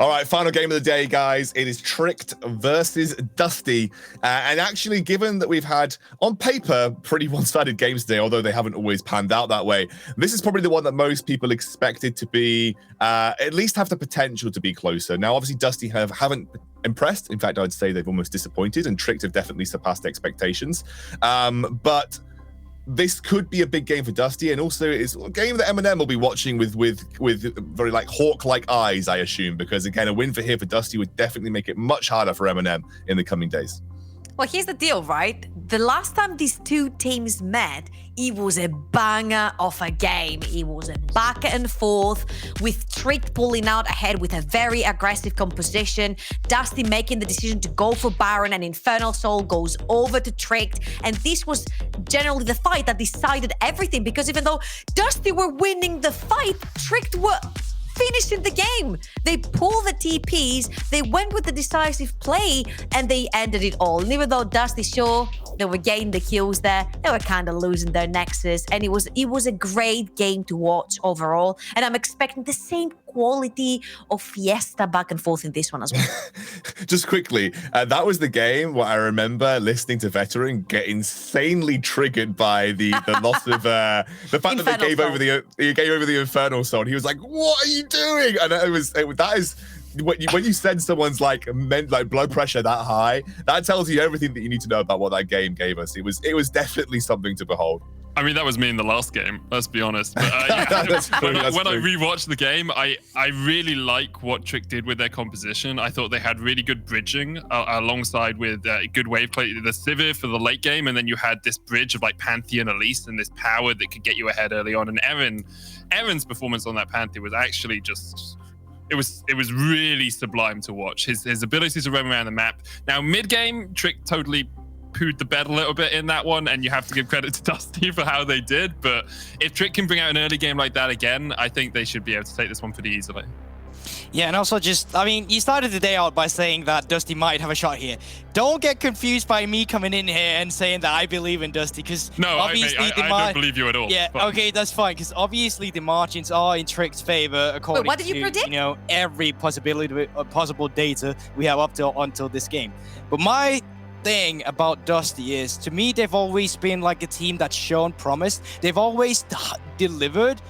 All right, final game of the day, guys. It is Tricked versus Dusty. And actually, given that we've had, on paper, pretty one-sided games today, although they haven't always panned out that way, this is probably the one that most people expected to be, at least have the potential to be closer. Now, obviously, Dusty haven't impressed. In fact, I'd say they've almost disappointed, and Tricked have definitely surpassed expectations. But this could be a big game for Dusty, and also it's a game that Eminem will be watching with very like hawk-like eyes, I assume, because again, a win for Dusty would definitely make it much harder for Eminem in the coming days. Well, here's the deal, right? The last time these two teams met, it was a banger of a game. It was a back and forth with Tricked pulling out ahead with a very aggressive composition, Dusty making the decision to go for Baron, and Infernal Soul goes over to Tricked. And this was generally the fight that decided everything, because even though Dusty were winning the fight, Tricked were finishing the game. They pulled the TPs, they went with the decisive play, and they ended it all. And even though Dusty, sure, they were getting the kills there, they were kind of losing their nexus, and it was a great game to watch overall. And I'm expecting the same quality of Fiesta back and forth in this one as well. Just quickly, that was the game where I remember listening to Veteran get insanely triggered by the loss of the fact that they gave over the Infernal Soul. He was like, "What are you doing?" And that is when you send someone's like blood pressure that high, that tells you everything that you need to know about what that game gave us. It was definitely something to behold. I mean, that was me in the last game, let's be honest. But, when I rewatched the game, I really like what Trick did with their composition. I thought they had really good bridging alongside with good wave play, the Sivir for the late game, and then you had this bridge of like Pantheon Elise and this power that could get you ahead early on. And Aaron's performance on that Pantheon was actually just... It was really sublime to watch. His ability to roam around the map. Now, mid-game, Trick totally pooed the bed a little bit in that one, and you have to give credit to Dusty for how they did. But if Trick can bring out an early game like that again, I think they should be able to take this one pretty easily. Yeah, and also you started the day out by saying that Dusty might have a shot here. Don't get confused by me coming in here and saying that I believe in Dusty, because obviously I don't believe you at all. Yeah, okay, that's fine, because obviously the margins are in Trick's favor according what did you predict? Every possible data we have up until this game. But my thing about Dusty is, to me, they've always been like a team that's shown promise. They've always delivered,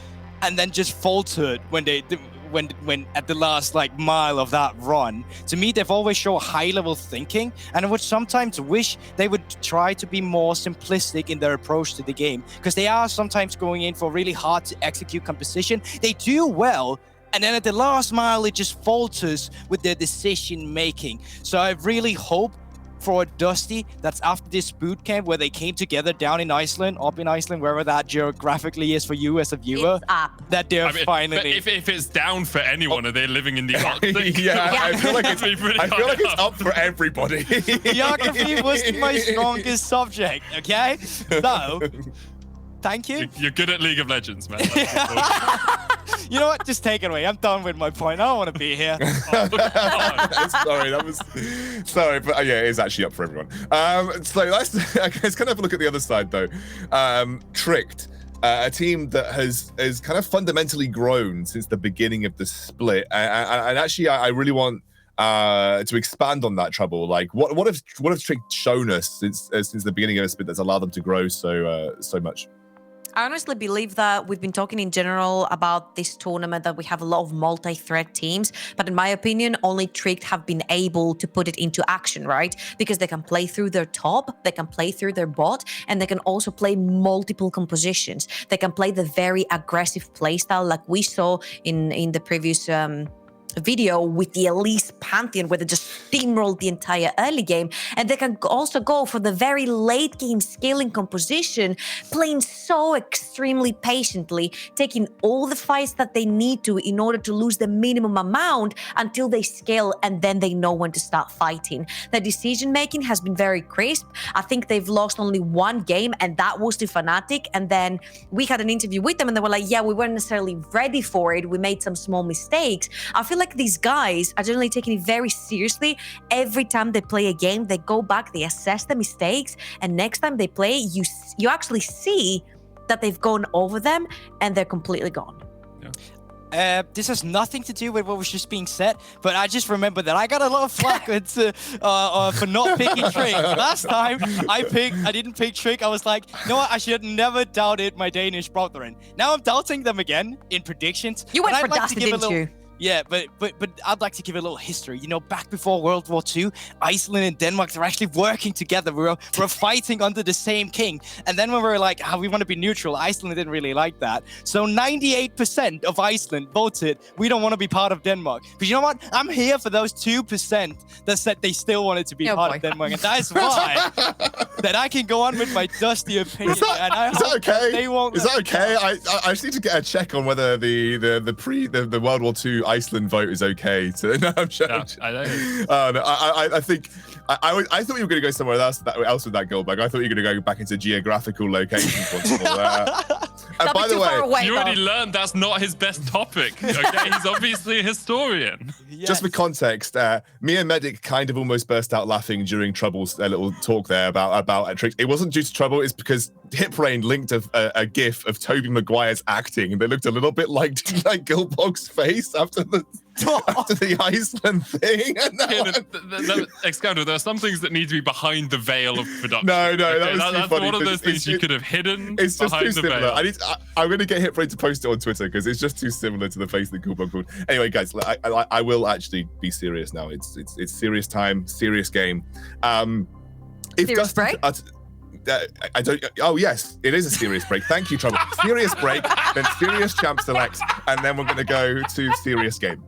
and then just faltered when at the last mile of that run. To me, they've always shown high-level thinking, and I would sometimes wish they would try to be more simplistic in their approach to the game, because they are sometimes going in for really hard to execute composition. They do well, and then at the last mile, it just falters with their decision making. So I really hope for Dusty, that's after this boot camp where they came together down in Iceland, up in Iceland, wherever that geographically is for you as a viewer, that they're finally... If it's down for anyone, are they living in the Arctic? I feel like it's up for everybody. Geography wasn't my strongest subject, okay? So, thank you. You're good at League of Legends, man. You know what? Just take it away. I'm done with my point. I don't want to be here. Sorry, but yeah, it is actually up for everyone. So let's kind of look at the other side, though. Tricked, a team that has kind of fundamentally grown since the beginning of the split, and actually, I really want to expand on that, Trouble. Like, what have Tricked shown us since the beginning of the split that's allowed them to grow so much? I honestly believe that we've been talking in general about this tournament that we have a lot of multi-threat teams, but in my opinion, only Tricked have been able to put it into action, right? Because they can play through their top, they can play through their bot, and they can also play multiple compositions. They can play the very aggressive playstyle like we saw in the previous video with the Elise Pantheon, where they just steamrolled the entire early game. And they can also go for the very late game scaling composition, playing so extremely patiently, taking all the fights that they need to in order to lose the minimum amount until they scale, and then they know when to start fighting. The decision making has been very crisp. I think they've lost only one game, and that was to Fnatic. And then we had an interview with them, and they were like, yeah, we weren't necessarily ready for it. We made some small mistakes. I feel like these guys are generally taking it very seriously. Every time they play a game, they go back, they assess the mistakes, and next time they play, you actually see that they've gone over them and they're completely gone. Yeah. This has nothing to do with what was just being said, but I just remember that I got a lot of flack for not picking Trick. Last time I didn't pick Trick. I was like, you know what? I should have never doubted my Danish brethren. Now I'm doubting them again in predictions. You went for like Dusty, didn't you? Yeah, but I'd like to give a little history. You know, back before World War II, Iceland and Denmark were actually working together. We were fighting under the same king. And then when we were like, we want to be neutral, Iceland didn't really like that. So 98% of Iceland voted, we don't want to be part of Denmark. But you know what? I'm here for those 2% that said they still wanted to be part of Denmark. And that's why that I can go on with my Dusty opinion. Is that okay? They won't. Is that okay? I just need to get a check on whether the World War II Iceland vote is okay. No, I'm joking. No, I don't. No, I think I thought you were going to go somewhere else with that, Goldberg. I thought you were going to go back into geographical locations once more. And by the way, you already learned that's not his best topic. Okay, he's obviously a historian. Yes. Just for context, me and Medic kind of almost burst out laughing during Trouble's little talk there about tricks. It wasn't due to Trouble; it's because Hiprain linked a GIF of Tobey Maguire's acting, and they looked a little bit like Goldberg's face after the Iceland thing. Excalibur, there are some things that need to be behind the veil of production. No, okay, that's funny, one of those things you could have hidden. It's just behind too the similar. veil. I'm going to get Hiprain to post it on Twitter because it's just too similar to the face that Goldberg pulled. Anyway, guys, I will actually be serious now. It's serious time, serious game. If Serious break? I don't. Oh yes, it is a serious break. Thank you, Trouble. Serious break, then serious champ select, and then we're going to go to serious game.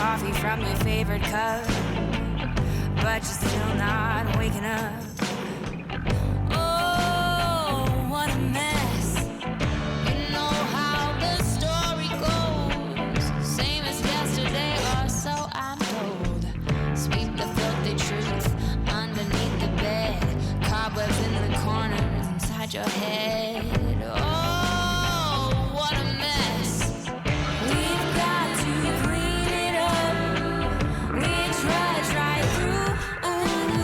coffee from your favorite cup, but you're still not waking up. Oh, inside your head. Oh, what a mess. We've got to clean it up. We trudge right through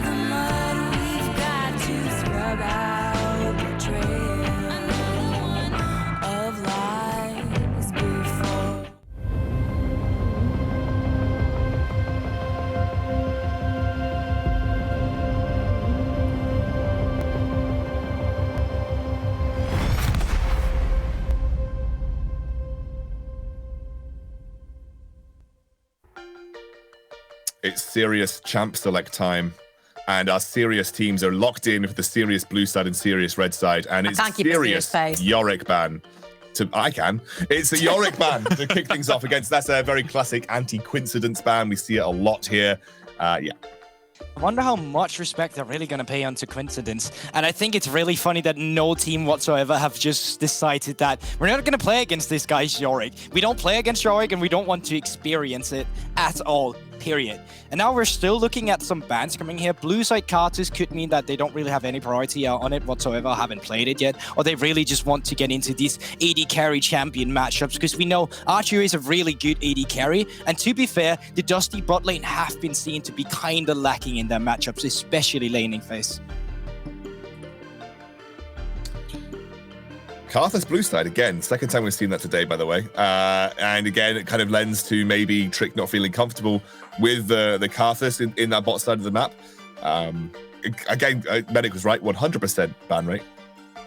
the mud. We've got to scrub out the trail of lies before. It's serious champ select time, and our serious teams are locked in with the serious blue side and serious red side, and it's can't keep a serious serious face. Yorick ban. I can. It's a Yorick ban to kick things off against. That's a very classic anti-coincidence ban. We see it a lot here. Yeah. I wonder how much respect they're really going to pay onto coincidence. And I think it's really funny that no team whatsoever have just decided that we're not going to play against this guy, Yorick. We don't play against Yorick and we don't want to experience it at all, period. And now we're still looking at some bans coming here. Blue side Carters could mean that they don't really have any priority on it whatsoever, haven't played it yet, or they really just want to get into these AD carry champion matchups, because we know Archer is a really good AD carry. And to be fair, the Dusty bot lane have been seen to be kind of lacking in their matchups, especially laning phase. Karthus blue side again. Second time we've seen that today, by the way. And again, it kind of lends to maybe Trick not feeling comfortable with the Karthus in that bot side of the map. Again, Medic was right, 100% ban rate.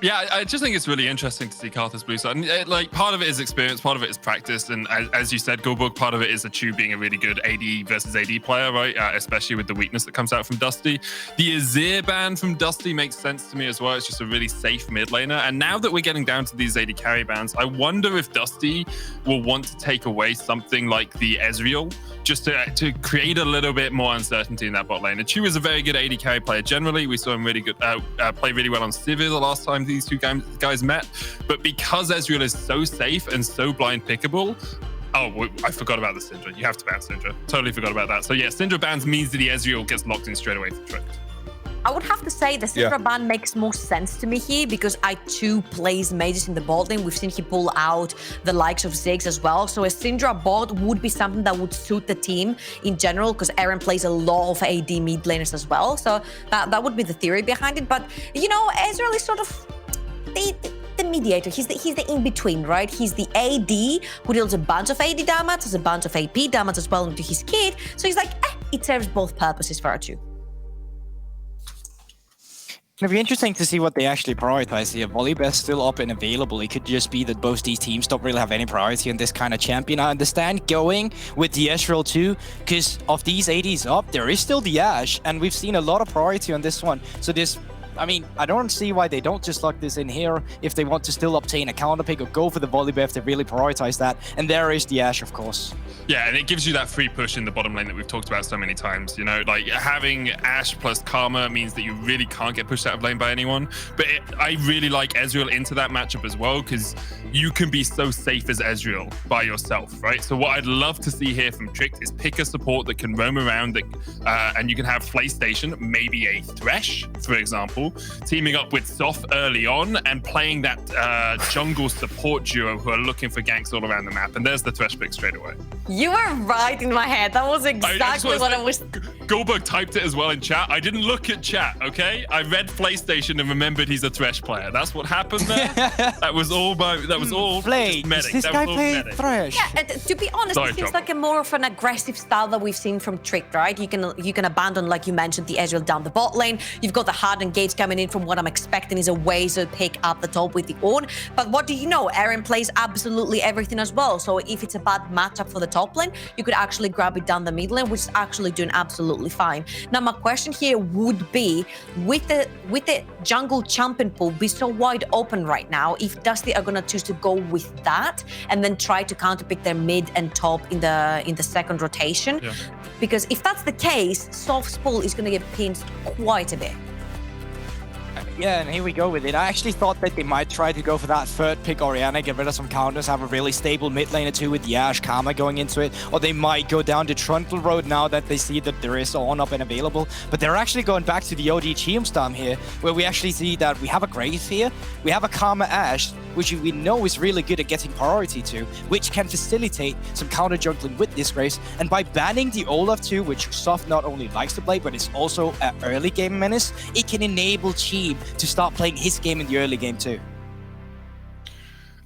Yeah, I just think it's really interesting to see Karthus blue side. And like, part of it is experience, part of it is practice, and as you said, Goldberg, part of it is Achu being a really good AD versus AD player, right? Especially with the weakness that comes out from Dusty. The Azir ban from Dusty makes sense to me as well. It's just a really safe mid laner. And now that we're getting down to these AD carry bans, I wonder if Dusty will want to take away something like the Ezreal, just to create a little bit more uncertainty in that bot lane. Achu is a very good AD carry player generally. We saw him really good play really well on Sivir the last time these two guys met, but because Ezreal is so safe and so blind pickable, I forgot about the Syndra. You have to ban Syndra. Totally forgot about that. So yeah, Syndra bans means that the Ezreal gets locked in straight away for Trick. I would have to say the Syndra ban makes more sense to me here, because I2 plays mages in the bot lane. We've seen he pull out the likes of Ziggs as well. So a Syndra bot would be something that would suit the team in general, because Aaron plays a lot of AD mid laners as well. So that would be the theory behind it. But, you know, Ezreal is sort of the mediator. He's the in-between, right? He's the AD who deals a bunch of AD damage, has a bunch of AP damage as well into his kit. So he's like, it serves both purposes for Archu. It'll be interesting to see what they actually prioritize here. Volibear's still up and available. It could just be that both these teams don't really have any priority on this kind of champion. I understand going with the Ezreal too, because of these ADs up, there is still the Ashe, and we've seen a lot of priority on this one. So this, I mean, I don't see why they don't just lock this in here if they want to still obtain a counter pick, or go for the Volibear if they really prioritize that. And there is the Ashe, of course. Yeah, and it gives you that free push in the bottom lane that we've talked about so many times. You know, like having Ashe plus Karma means that you really can't get pushed out of lane by anyone. But I really like Ezreal into that matchup as well, because you can be so safe as Ezreal by yourself, right? So what I'd love to see here from Trick is pick a support that can roam around, and you can have PlayStation, maybe a Thresh, for example, teaming up with Soth early on and playing that jungle support duo who are looking for ganks all around the map. And there's the Thresh pick straight away. You were right in my head. That was exactly what I was. Goldberg typed it as well in chat. I didn't look at chat, okay? I read PlayStation and remembered he's a Thresh player. That's what happened there. That was all Flay, medic. this that guy was all play medic. Thresh? Yeah, and to be honest, it seems like a more of an aggressive style that we've seen from Trick, right? You can abandon, like you mentioned, the Ezreal down the bot lane. You've got the hard engage coming in from what I'm expecting is a Wazer pick up the top with the Ornn. But what do you know? Aaron plays absolutely everything as well. So if it's a bad matchup for the top lane, you could actually grab it down the mid lane, which is actually doing absolutely fine. Now, my question here would be, with the jungle champion pool be so wide open right now, if Dusty are gonna choose to go with that and then try to counterpick their mid and top in the second rotation, because if that's the case, Soft's pool is gonna get pinned quite a bit. Yeah, and here we go with it. I actually thought that they might try to go for that third pick Orianna, get rid of some counters, have a really stable mid laner too with Yash, Karma going into it. Or they might go down the Trundle road now that they see that there is on up and available. But they're actually going back to the OG Cheomstorm here, where we actually see that we have a Grave here, we have a Karma Ashe, which we know is really good at getting priority to, which can facilitate some counter jungling with this Graves. And by banning the Olaf too, which Soft not only likes to play, but is also an early game menace, it can enable Cheem to start playing his game in the early game too.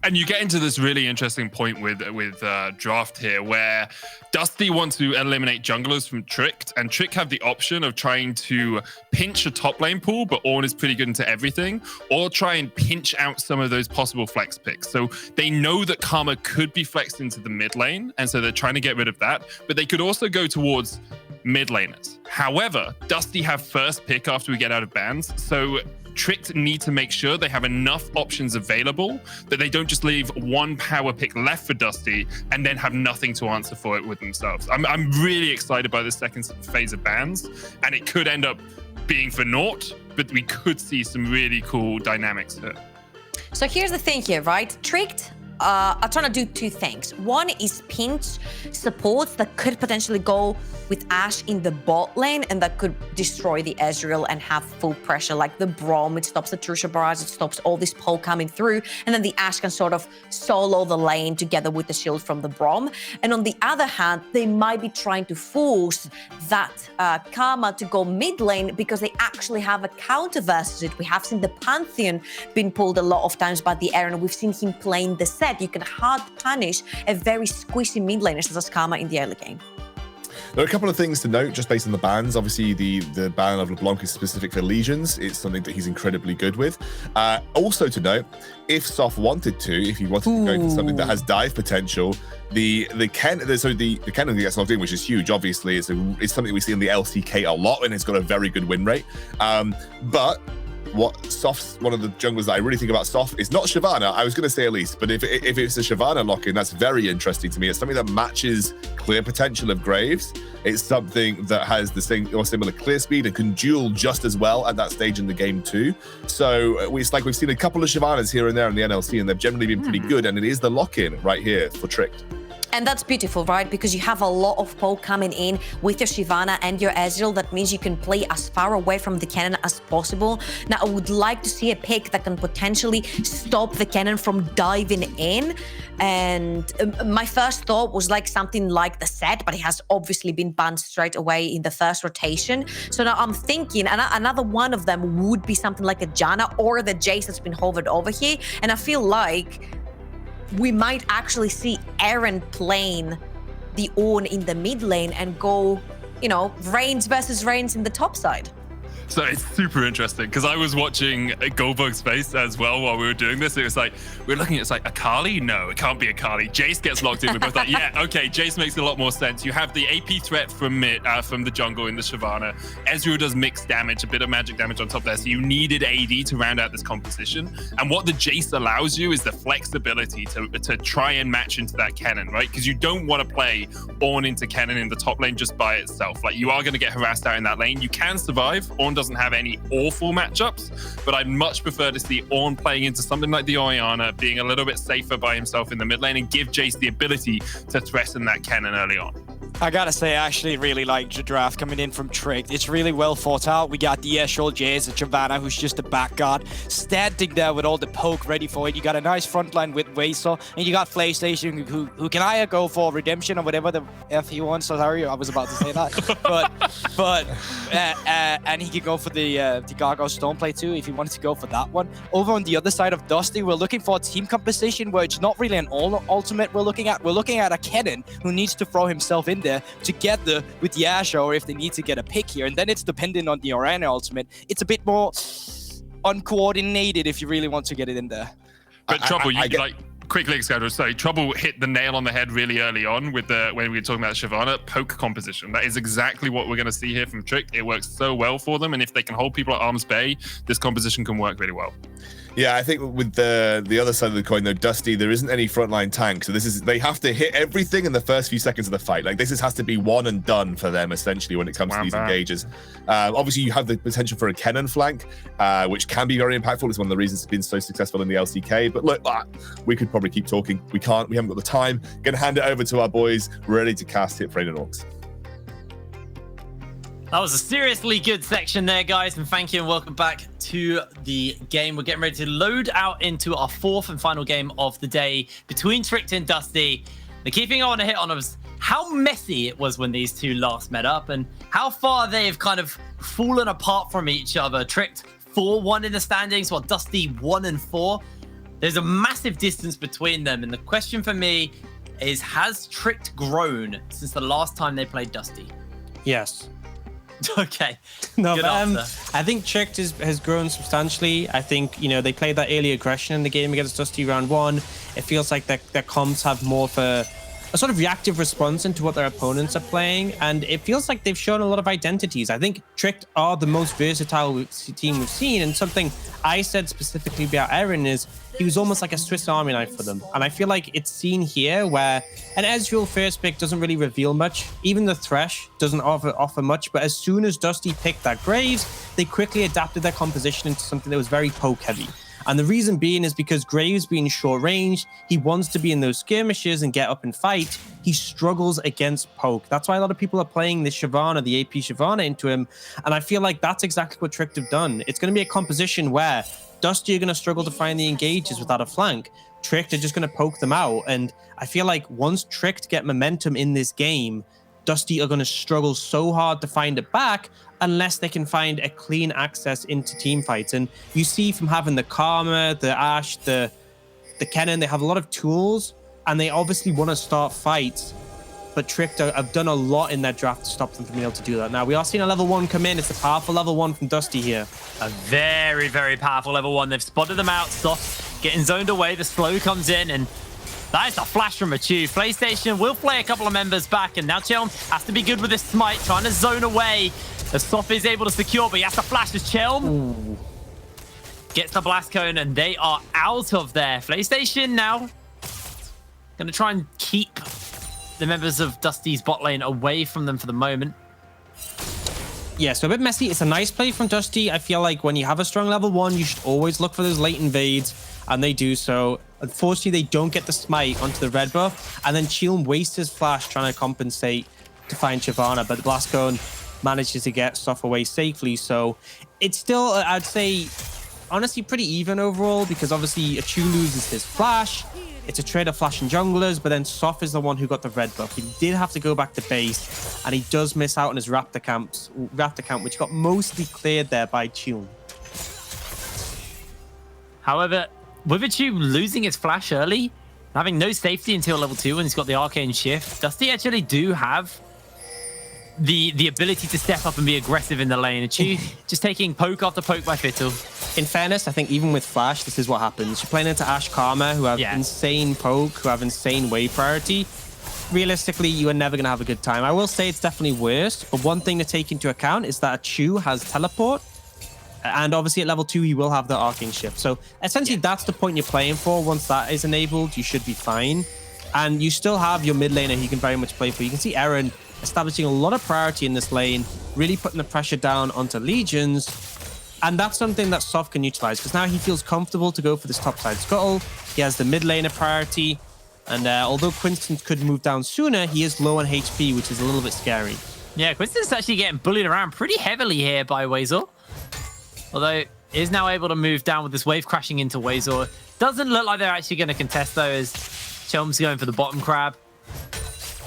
And you get into this really interesting point with Draft here, where Dusty wants to eliminate junglers from Tricked, and Trick have the option of trying to pinch a top lane pool, but Ornn is pretty good into everything, or try and pinch out some of those possible flex picks. So they know that Karma could be flexed into the mid lane, and so they're trying to get rid of that, but they could also go towards mid laners. However, Dusty have first pick after we get out of bans, so Tricked need to make sure they have enough options available, that they don't just leave one power pick left for Dusty and then have nothing to answer for it with themselves. I'm really excited by the second phase of bans, and it could end up being for naught, but we could see some really cool dynamics here. So here's the thing here, right? Tricked are trying to do two things. One is pinch supports that could potentially go with Ashe in the bot lane, and that could destroy the Ezreal and have full pressure, like the Braum. It stops the Trusha barrage, it stops all this poke coming through, and then the Ashe can sort of solo the lane together with the shield from the Braum. And on the other hand, they might be trying to force that Karma to go mid lane because they actually have a counter versus it. We have seen the Pantheon being pulled a lot of times by the Aaron. We've seen him playing the set. You can hard punish a very squishy mid laner such as Karma in the early game. There are a couple of things to note just based on the bans. Obviously, the ban of LeBlanc is specific for legions. It's something that he's incredibly good with. Also to note, if Soft wanted to, if he wanted to go for something that has dive potential, the Kennen that gets logged in, which is huge. Obviously, it's something we see in the LCK a lot, and it's got a very good win rate. But one of the junglers that I really think about Soft is not Shyvana. I was going to say Elise, but if it's a Shyvana lock-in, that's very interesting to me. It's something that matches clear potential of Graves. It's something that has the same or similar clear speed and can duel just as well at that stage in the game too. So it's like we've seen a couple of Shyvanas here and there in the NLC, and they've generally been pretty good. And it is the lock-in right here for Tricked. And that's beautiful, right? Because you have a lot of poke coming in with your Shyvana and your Ezreal. That means you can play as far away from the cannon as possible. Now, I would like to see a pick that can potentially stop the cannon from diving in. And my first thought was like something like the set, but it has obviously been banned straight away in the first rotation. So now I'm thinking another one of them would be something like a Janna or the Jace that's been hovered over here. And I feel like we might actually see Aaron playing the Ornn in the mid lane and go, Reigns versus Reigns in the top side. So it's super interesting because I was watching Goldberg's face as well while we were doing this. It was like, we're looking at it's like Akali? No, it can't be Akali. Jace gets locked in. We're both like, yeah, okay, Jace makes a lot more sense. You have the AP threat from the jungle in the Shyvana. Ezreal does mixed damage, a bit of magic damage on top there. So you needed AD to round out this composition. And what the Jace allows you is the flexibility to try and match into that cannon, right? Because you don't want to play Ornn into cannon in the top lane just by itself. Like, you are going to get harassed out in that lane. You can survive. Ornn doesn't have any awful matchups, but I'd much prefer to see Ornn playing into something like the Orianna, being a little bit safer by himself in the mid lane, and give Jace the ability to threaten that cannon early on. I gotta say, I actually really like the draft coming in from Tricked. It's really well thought out. We got the Ezreal, Jace, and Shyvana, who's just a back guard, standing there with all the poke ready for it. You got a nice front line with Waysor, and you got PlayStation, who can either go for redemption or whatever the F he wants. Sorry, I was about to say that. but and he could go for the Gargoyle Stormplay too, if he wanted to go for that one. Over on the other side of Dusty, we're looking for a team composition where it's not really an ultimate we're looking at. We're looking at a Kennen who needs to throw himself in there together with the Ashe, or if they need to get a pick here, and then it's dependent on the Orianna ultimate. It's a bit more uncoordinated if you really want to get it in there. But Trouble, quickly, Trouble hit the nail on the head really early on with when we were talking about Shyvana, poke composition. That is exactly what we're going to see here from Trick. It works so well for them, and if they can hold people at arm's bay, this composition can work really well. Yeah, I think with the other side of the coin, though, Dusty, there isn't any frontline tank. So they have to hit everything in the first few seconds of the fight. Like, has to be one and done for them, essentially, when it comes to these engages. Obviously, you have the potential for a Kennen flank, which can be very impactful. It's one of the reasons it's been so successful in the LCK. But look, we could probably keep talking. We can't. We haven't got the time. Going to hand it over to our boys, ready to cast Hit Frayed and Orcs. That was a seriously good section there, guys, and thank you and welcome back to the game. We're getting ready to load out into our fourth and final game of the day between Tricked and Dusty. The key thing I want to hit on was how messy it was when these two last met up and how far they've kind of fallen apart from each other. Tricked 4-1 in the standings, while Dusty 1-4. There's a massive distance between them, and the question for me is, has Tricked grown since the last time they played Dusty? Yes. Okay. No, Good but answer. I think Tricked has grown substantially. I think, they played that early aggression in the game against Dusty round 1. It feels like their comps have more of a sort of reactive response into what their opponents are playing, and it feels like they've shown a lot of identities. I think Tricked are the most versatile team we've seen, and something I said specifically about Eren is he was almost like a Swiss Army knife for them. And I feel like it's seen here where an Ezreal first pick doesn't really reveal much. Even the Thresh doesn't offer much. But as soon as Dusty picked that Graves, they quickly adapted their composition into something that was very poke heavy. And the reason being is because Graves being short range, he wants to be in those skirmishes and get up and fight. He struggles against poke. That's why a lot of people are playing this Shyvana, the AP Shyvana into him. And I feel like that's exactly what Tricked have done. It's going to be a composition where Dusty are going to struggle to find the engages without a flank. Tricked are just going to poke them out. And I feel like once Tricked get momentum in this game, Dusty are going to struggle so hard to find it back unless they can find a clean access into team fights. And you see from having the Karma, the Ashe, the Kennen, they have a lot of tools and they obviously want to start fights. But Tricked have done a lot in their draft to stop them from being able to do that. Now, we are seeing a level 1 come in. It's a powerful level 1 from Dusty here. A very, very powerful level 1. They've spotted them out. Soft getting zoned away. The slow comes in, and that is a flash from Achu. PlayStation will play a couple of members back, and now Chelm has to be good with his smite, trying to zone away. The Soft is able to secure, but he has to flash as Chelm gets the blast cone, and they are out of there. PlayStation now going to try and keep the members of Dusty's bot lane away from them for the moment. Yeah, so a bit messy. It's a nice play from Dusty. I feel like when you have a strong level 1, you should always look for those late invades, and they do so. Unfortunately, they don't get the smite onto the red buff, and then Chilm wastes his flash trying to compensate to find Shyvana, but the blast cone manages to get Soft away safely. So it's still, I'd say, honestly, pretty even overall, because obviously Achu loses his flash. It's a trade of flash and junglers, but then Soft is the one who got the red buff. He did have to go back to base, and he does miss out on his Raptor camp, which got mostly cleared there by Chilm. However, with Achu losing his flash early, having no safety until level 2 when he's got the arcane shift, Dusty actually do have the ability to step up and be aggressive in the lane. Achu just taking poke after poke by Fiddle. In fairness, I think even with Flash, this is what happens. You're playing into Ashe Karma, who have insane poke, who have insane wave priority. Realistically, you are never going to have a good time. I will say it's definitely worse, but one thing to take into account is that Achu has teleport, and obviously at level 2, he will have the arcane shift. So essentially, that's the point you're playing for. Once that is enabled, you should be fine. And you still have your mid laner he can very much play for. You can see Eren establishing a lot of priority in this lane, really putting the pressure down onto Legions. And that's something that Soft can utilize, because now he feels comfortable to go for this topside scuttle. He has the mid laner priority. And although Quinston could move down sooner, he is low on HP, which is a little bit scary. Yeah, Quinston's actually getting bullied around pretty heavily here by Wazor. Although is now able to move down with this wave crashing into Wazor. Doesn't look like they're actually going to contest, though, as Chelm's going for the bottom crab.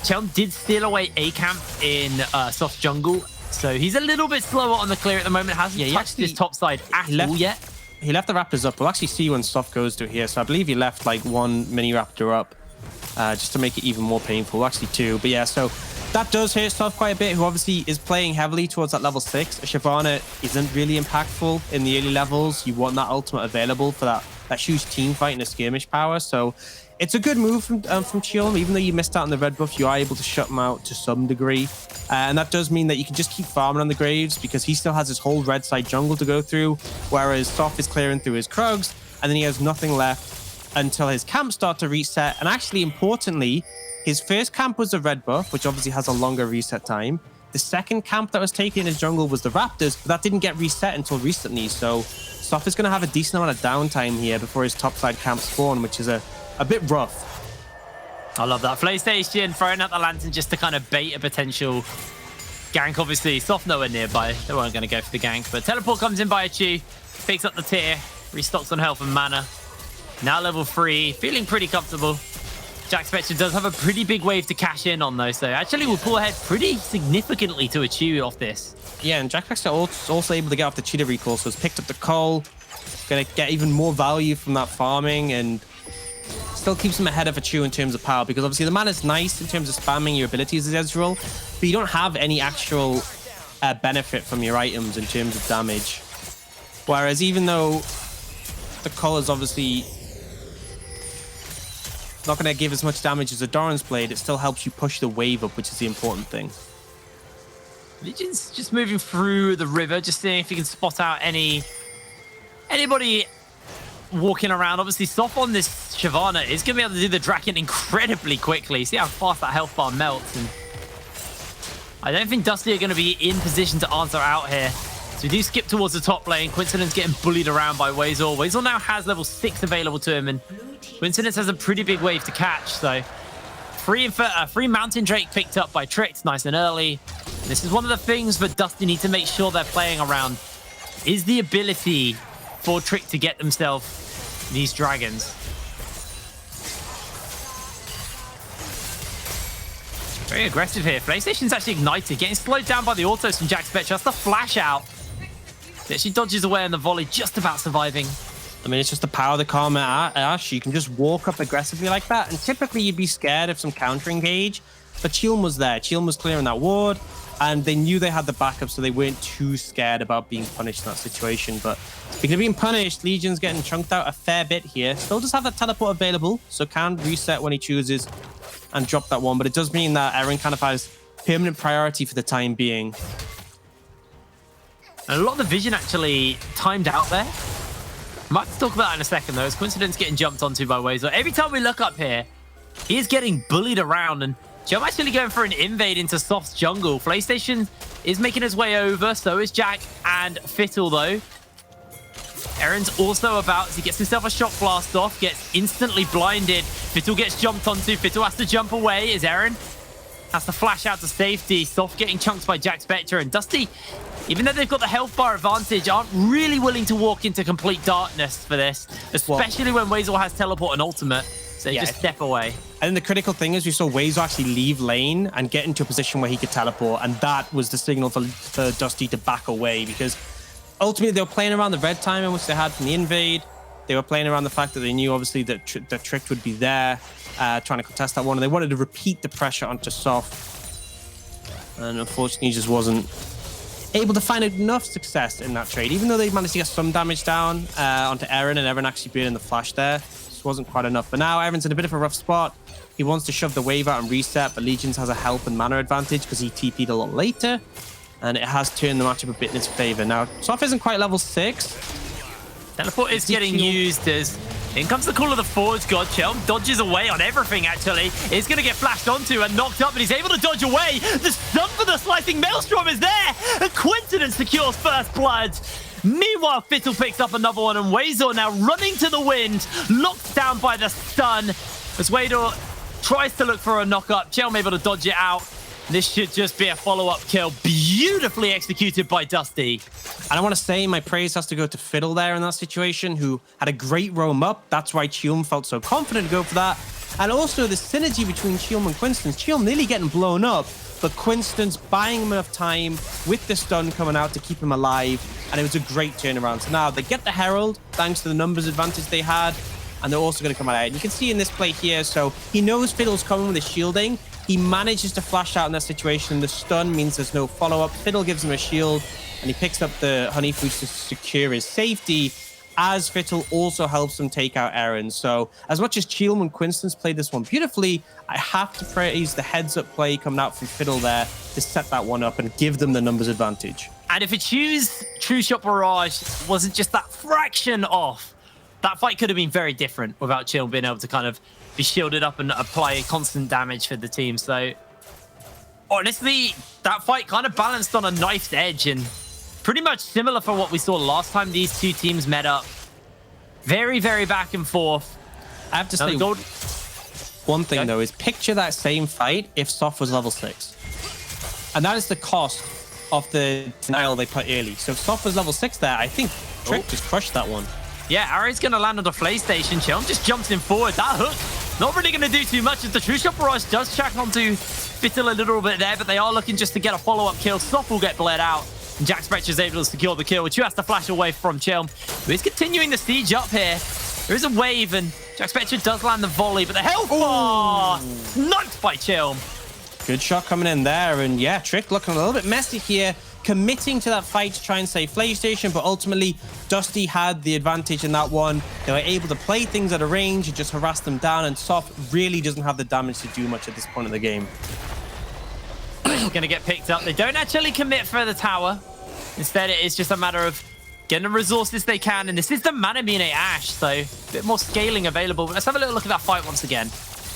Chelm did steal away a camp in Soft jungle, so he's a little bit slower on the clear at the moment. Hasn't touched his top side at all yet. He left the Raptors up. We'll actually see when Soft goes to here. So I believe he left like one mini Raptor up just to make it even more painful. Actually two. But yeah, so that does hurt Soft quite a bit, who obviously is playing heavily towards that level 6. Shyvana isn't really impactful in the early levels. You want that ultimate available for that huge team fight and a skirmish power. So it's a good move from Chilm. Even though you missed out on the red buff, you are able to shut him out to some degree. And that does mean that you can just keep farming on the Graves, because he still has his whole red side jungle to go through, whereas Soft is clearing through his Krugs. and then he has nothing left until his camps start to reset. And actually, importantly, his first camp was the red buff, which obviously has a longer reset time. The second camp that was taken in his jungle was the Raptors, but that didn't get reset until recently. So Soft is going to have a decent amount of downtime here before his topside camp spawn, which is a bit rough. I love that. PlayStation throwing out the lantern just to kind of bait a potential gank. Obviously, Soft nowhere nearby. They weren't going to go for the gank, but teleport comes in by a Chu, picks up the tier, restocks on health and mana. Now level 3, feeling pretty comfortable. Jack Spectre does have a pretty big wave to cash in on, though, so actually will pull ahead pretty significantly to a Chu off this. Yeah, and Jack Spectre also able to get off the cheetah recall, so he's picked up the coal. Going to get even more value from that farming, and still keeps him ahead of a Chu in terms of power, because obviously the mana's nice in terms of spamming your abilities as Ezreal, but you don't have any actual benefit from your items in terms of damage. Whereas even though the coal is obviously not going to give as much damage as a Doran's Blade, it still helps you push the wave up, which is the important thing. Legion's just moving through the river, just seeing if he can spot out anybody walking around. Obviously, Soft on this Shyvana is going to be able to do the Draken incredibly quickly. See how fast that health bar melts. And I don't think Dusty are going to be in position to answer out here. So we do skip towards the top lane. Coincidence getting bullied around by Wazor. Wazor now has level 6 available to him, and Coincidence has a pretty big wave to catch. So free Mountain Drake picked up by Tricked nice and early. This is one of the things that Dusty need to make sure they're playing around, is the ability for Trick to get themselves these dragons. Very aggressive here. PlayStation's actually ignited, getting slowed down by the autos from Jack Spectre. That's the flash out. She dodges away on the volley, just about surviving. I mean, it's just the power of the Karma Ash. You can just walk up aggressively like that, and typically you'd be scared of some counter engage, but Chilm was there. Chilm was clearing that ward, and they knew they had the backup, so they weren't too scared about being punished in that situation. But speaking of being punished, Legion's getting chunked out a fair bit here. Still does have that teleport available, so can reset when he chooses and drop that one, but it does mean that Eren kind of has permanent priority for the time being. And a lot of the vision actually timed out there. Might have to talk about that in a second, though. As Coincidence getting jumped onto by Wazor. Every time we look up here, he is getting bullied around, and Joe actually going for an invade into Soft's jungle. PlayStation is making his way over, so is Jack and Fiddle, though. Eren's also about, he gets himself a shot blast off, gets instantly blinded. Fiddle gets jumped onto. Fiddle has to jump away as Eren has to flash out to safety. Soft getting chunked by Jack Spectre, and Dusty, even though they've got the health bar advantage, aren't really willing to walk into complete darkness for this, especially when Wazor has teleport and ultimate. So they just step away. And the critical thing is we saw Wazor actually leave lane and get into a position where he could teleport, and that was the signal for Dusty to back away, because ultimately they were playing around the red timing which they had from the invade. They were playing around the fact that they knew obviously that Tricked would be there, trying to contest that one, and they wanted to repeat the pressure onto Soft. And unfortunately he just wasn't able to find enough success in that trade, even though they managed to get some damage down onto Eren, and Eren actually being in the flash there. This wasn't quite enough. But now Eren's in a bit of a rough spot. He wants to shove the wave out and reset, but Legions has a health and mana advantage because he TP'd a lot later, and it has turned the matchup a bit in his favor. Now, Soft isn't quite level 6. Teleport is getting used as in comes the call of the Forge God. Chelm dodges away on everything, actually. He's going to get flashed onto and knocked up, but he's able to dodge away. The stun for the Slicing Maelstrom is there, and Coincidence secures first blood. Meanwhile, Fiddle picks up another one, and Wazor now running to the wind, locked down by the stun. As Wazor tries to look for a knock-up, Chelm able to dodge it out. This should just be a follow-up kill, beautifully executed by Dusty. And I want to say my praise has to go to Fiddle there in that situation, who had a great roam up. That's why Chilm felt so confident to go for that. And also the synergy between Chilm and Coincidence. Chilm nearly getting blown up, but Coincidence buying him enough time with the stun coming out to keep him alive. And it was a great turnaround. So now they get the Herald, thanks to the numbers advantage they had. And they're also going to come out ahead. You can see in this play here, so he knows Fiddle's coming with his shielding. He manages to flash out in that situation. The stun means there's no follow-up. Fiddle gives him a shield, and he picks up the Honey Fruits to secure his safety, as Fiddle also helps him take out Eren. So as much as Chilm and Coincidence played this one beautifully, I have to praise the heads-up play coming out from Fiddle there to set that one up and give them the numbers advantage. And if a True Shot Barrage wasn't just that fraction off that fight could have been very different without Chilm being able to kind of be shielded up and apply constant damage for the team. So honestly, that fight kind of balanced on a knife's edge and pretty much similar for what we saw last time these two teams met up. Very, very back and forth. I have to say one thing, though, is picture that same fight if Soft was level 6. And that is the cost of the denial they put early. So if Soft was level 6 there, I think Trick just crushed that one. Yeah, Ari's going to land on the PlayStation. Chilm just jumps in forward. That hook, not really going to do too much as the True Shot Barrage does check onto Fiddle a little bit there, but they are looking just to get a follow-up kill. Soft will get bled out. And Jack Spectre is able to secure the kill, which has to flash away from Chilm, who is continuing the siege up here. There is a wave, and Jack Spectre does land the volley, but the Hellfire sniped by Chilm. Good shot coming in there, and yeah, Trick looking a little bit messy here, committing to that fight to try and save PlayStation, but ultimately Dusty had the advantage in that one. They were able to play things at a range and just harass them down, and Soft really doesn't have the damage to do much at this point of the game. Going to get picked up. They don't actually commit for the tower. Instead, it is just a matter of getting the resources they can, and this is the Manamine Ash, so a bit more scaling available. But let's have a little look at that fight once again.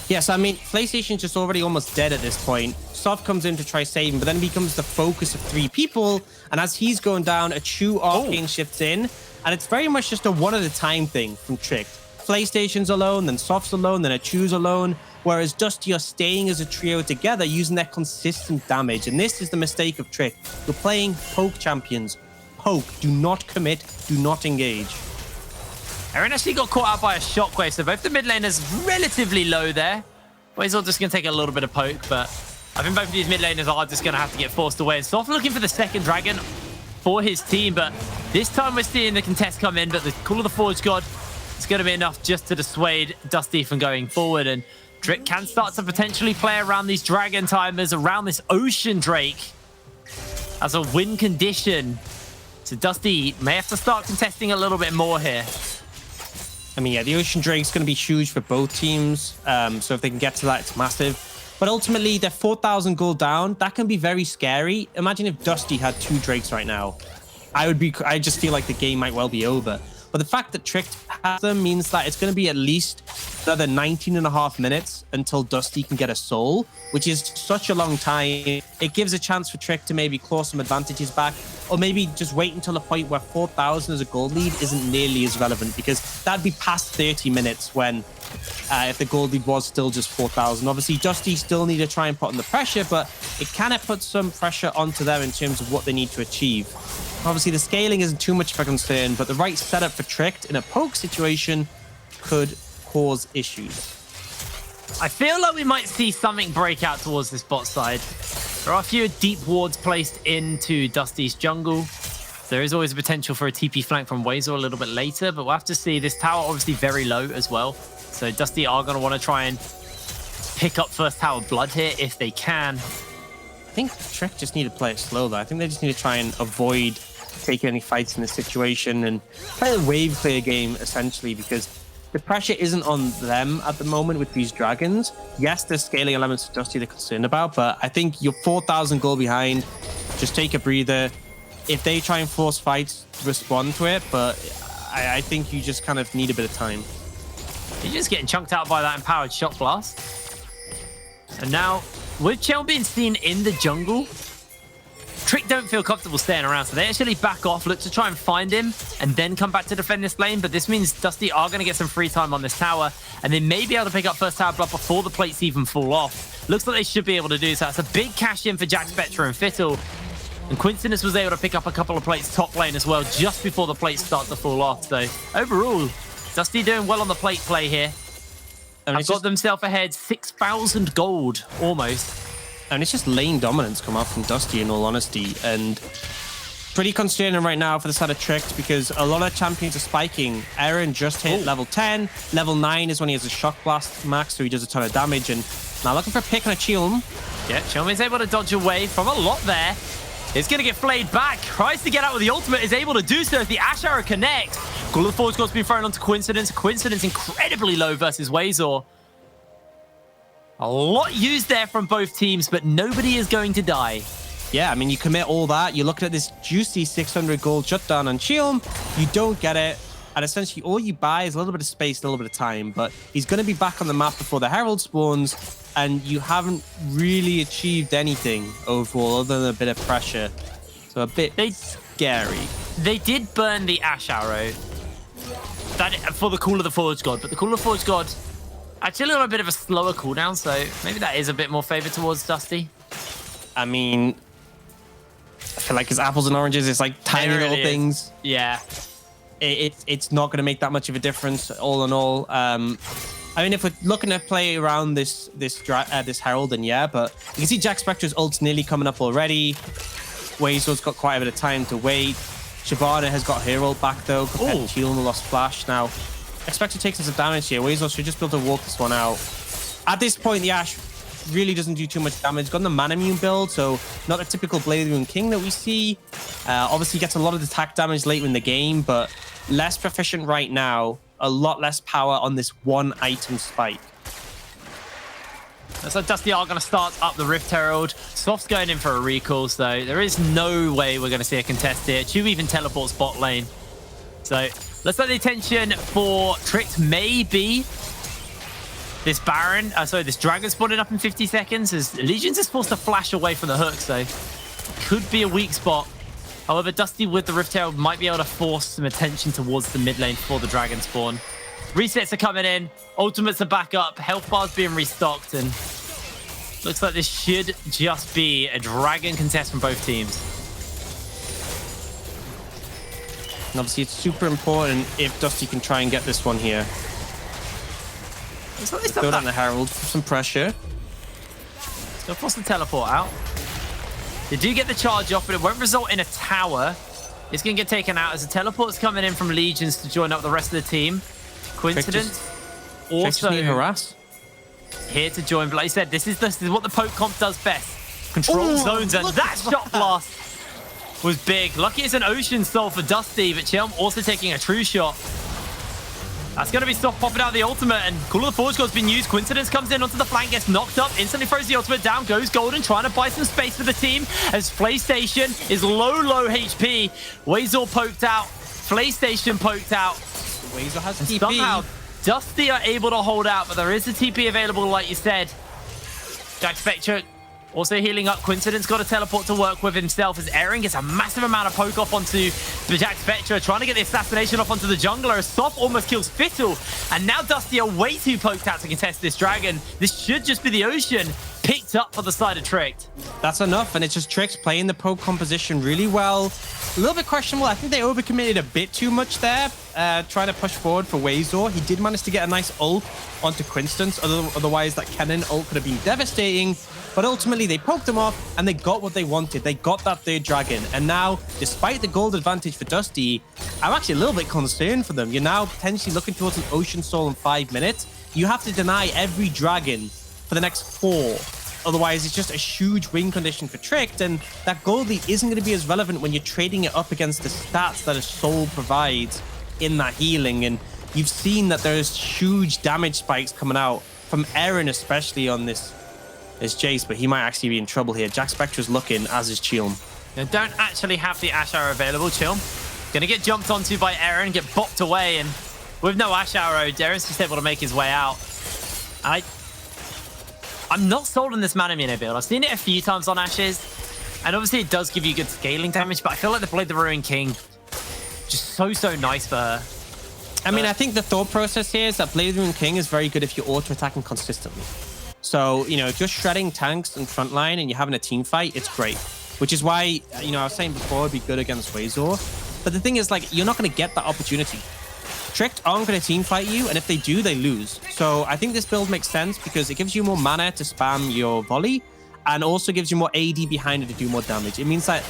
Yes, I mean, PlayStation's just already almost dead at this point. Soft comes in to try save him, but then becomes the focus of 3 people. And as he's going down, a Chu Arcane shifts in, and it's very much just a one-at-a-time thing from Trick. PlayStation's alone, then Soft's alone, then a Chu's alone, whereas Dusty are staying as a trio together using their consistent damage. And this is the mistake of Trick. You're playing poke champions. Poke. Do not commit. Do not engage. Aaron actually got caught out by a shockwave, so both the mid laners relatively low there. Wazel just going to take a little bit of poke, but I think both of these mid laners are just going to have to get forced away. And Soft looking for the second dragon for his team, but this time we're seeing the contest come in, but the Call of the Forge God is going to be enough just to dissuade Dusty from going forward. And Trick can start to potentially play around these dragon timers, around this Ocean Drake as a win condition. So Dusty may have to start contesting a little bit more here. I mean, yeah, the Ocean Drake's going to be huge for both teams. So if they can get to that, it's massive. But ultimately, they're 4,000 gold down. That can be very scary. Imagine if Dusty had 2 Drakes right now. I just feel like the game might well be over. But the fact that Trick has them means that it's going to be at least another 19.5 minutes until Dusty can get a soul, which is such a long time. It gives a chance for Trick to maybe claw some advantages back, or maybe just wait until a point where 4,000 as a gold lead isn't nearly as relevant, because that'd be past 30 minutes when if the gold lead was still just 4,000. Obviously, Dusty still need to try and put on the pressure, but it kind of puts some pressure onto them in terms of what they need to achieve. Obviously, the scaling isn't too much of a concern, but the right setup for Tricked in a poke situation could cause issues. I feel like we might see something break out towards this bot side. There are a few deep wards placed into Dusty's jungle. There is always a potential for a TP flank from Wazel a little bit later, but we'll have to see. This tower obviously very low as well. So Dusty are going to want to try and pick up first tower blood here if they can. I think Trick just need to play it slow, though. I think they just need to try and avoid taking any fights in this situation and play the wave clear game, essentially, because the pressure isn't on them at the moment with these dragons. Yes, there's scaling elements to Dusty they're concerned about, but I think you're 4,000 gold behind. Just take a breather. If they try and force fights, respond to it, but I think you just kind of need a bit of time. You're just getting chunked out by that empowered shot blast. And now, with Chell being seen in the jungle, Trick don't feel comfortable staying around, so they actually back off, look to try and find him, and then come back to defend this lane. But this means Dusty are going to get some free time on this tower, and they may be able to pick up first tower blood before the plates even fall off. Looks like they should be able to do so. That's a big cash in for Jack Spectre and Fiddle. And Quincinus was able to pick up a couple of plates top lane as well, just before the plates start to fall off. So overall, Dusty doing well on the plate play here. And they've got themselves ahead 6,000 gold, almost. And it's just lane dominance come off from Dusty, in all honesty. And pretty concerning right now for the side of Tricked, because a lot of champions are spiking. Aaron just hit level 10. Level 9 is when he has a shock blast max, so he does a ton of damage. And now looking for a pick on a Chilm. Yeah, Chilm is able to dodge away from a lot there. It's going to get flayed back. Tries to get out with the ultimate, is able to do so if the Ash Arrow connects. Call of the Forge God's been thrown onto Coincidence. Coincidence incredibly low versus Wazel. A lot used there from both teams, but nobody is going to die. Yeah, I mean, you commit all that. You're looking at this juicy 600 gold shutdown on Chilm. You don't get it. And essentially, all you buy is a little bit of space, a little bit of time. But he's going to be back on the map before the Herald spawns, and you haven't really achieved anything overall other than a bit of pressure. So a bit scary. They did burn the Ash Arrow for the Call of the Forge God, but the Call of the Forge God actually on a bit of a slower cooldown, so maybe that is a bit more favor towards Dusty. I mean, I feel like it's apples and oranges. It's like tiny little things. Yeah. It's not going to make that much of a difference all in all. I mean, if we're looking to play around this Herald, then yeah, but you can see Jack Spectre's ult's nearly coming up already. Wazor's got quite a bit of time to wait. Shyvana has got her ult back though, compared to Shield and Lost Flash. Now, Spectre takes some damage here. Wazor should just be able to walk this one out. At this point, the Ashe really doesn't do too much damage. Got the Mana Immune build, so not a typical Blade of the Moon King that we see. Obviously gets a lot of attack damage later in the game, but less proficient right now. A lot less power on this one item spike. Looks like Dusty are going to start up the Rift Herald. Soft's going in for a recall, so there is no way we're going to see a contest here. Chew even teleports bot lane. So let's let the attention for Tricked may be this Baron, this Dragon spawning up in 50 seconds, as Legions is forced to flash away from the hook, so could be a weak spot. However, Dusty with the Rift Herald might be able to force some attention towards the mid lane for the Dragon spawn. Resets are coming in, ultimates are back up, health bars being restocked, and looks like this should just be a Dragon contest from both teams. And obviously, it's super important if Dusty can try and get this one here. Throw down the Herald for some pressure. Still force the teleport out. They do get the charge off, but it won't result in a tower. It's going to get taken out as the teleport's coming in from Legions to join up the rest of the team. Coincidence? Also harass here to join, but like I said, this is what the poke comp does best. Control zones, and that shot blast was big. Lucky it's an Ocean Soul for Dusty, but Chelm also taking a true shot. That's going to be Soft popping out the ultimate, and Call of the Forge God's been used. Coincidence comes in onto the flank, gets knocked up, instantly throws the ultimate down, goes Golden, trying to buy some space for the team, as PlayStation is low HP. Wazor poked out, PlayStation poked out. Wazor has and TP. Somehow, Dusty are able to hold out, but there is a TP available, like you said. Jack Spectre also healing up. Coincidence got a teleport to work with himself as Aaron gets a massive amount of poke off onto Jack Spectre, trying to get the assassination off onto the jungler as Soft almost kills Fiddle. And now Dusty are way too poked out to contest this Dragon. This should just be the Ocean picked up for the side of Tricked. That's enough, and it's just Tricks playing the poke composition really well. A little bit questionable. I think they overcommitted a bit too much there, trying to push forward for Wazor. He did manage to get a nice ult onto Coincidence. Otherwise, that Kennen ult could have been devastating. But ultimately, they poked him off, and they got what they wanted. They got that third Dragon. And now, despite the gold advantage for Dusty, I'm actually a little bit concerned for them. You're now potentially looking towards an Ocean Soul in 5 minutes. You have to deny every Dragon for the next 4. Otherwise, it's just a huge win condition for Tricked, and that gold lead isn't going to be as relevant when you're trading it up against the stats that a soul provides in that healing. And you've seen that there's huge damage spikes coming out from Aaron, especially on this Jace, but he might actually be in trouble here. Jack Spectre's looking, as is Chilm. They don't actually have the Ash Arrow available. Chilm gonna get jumped onto by Aaron, get bopped away, and with no Ash Arrow, Aaron's just able to make his way out. I'm not sold on this Mana Immune build. I've seen it a few times on Ashes, and obviously it does give you good scaling damage, but I feel like the Blade of the Ruined King just so nice for her. I mean, I think the thought process here is that Blade of the Ruined King is very good if you're auto-attacking consistently. So, you know, if you're shredding tanks in frontline and you're having a team fight, it's great. Which is why, you know, I was saying before it'd be good against Wazor. But the thing is, like, you're not going to get that opportunity. Tricked aren't going to team fight you, and if they do, they lose. So I think this build makes sense because it gives you more mana to spam your volley, and also gives you more AD behind it to do more damage. It means that,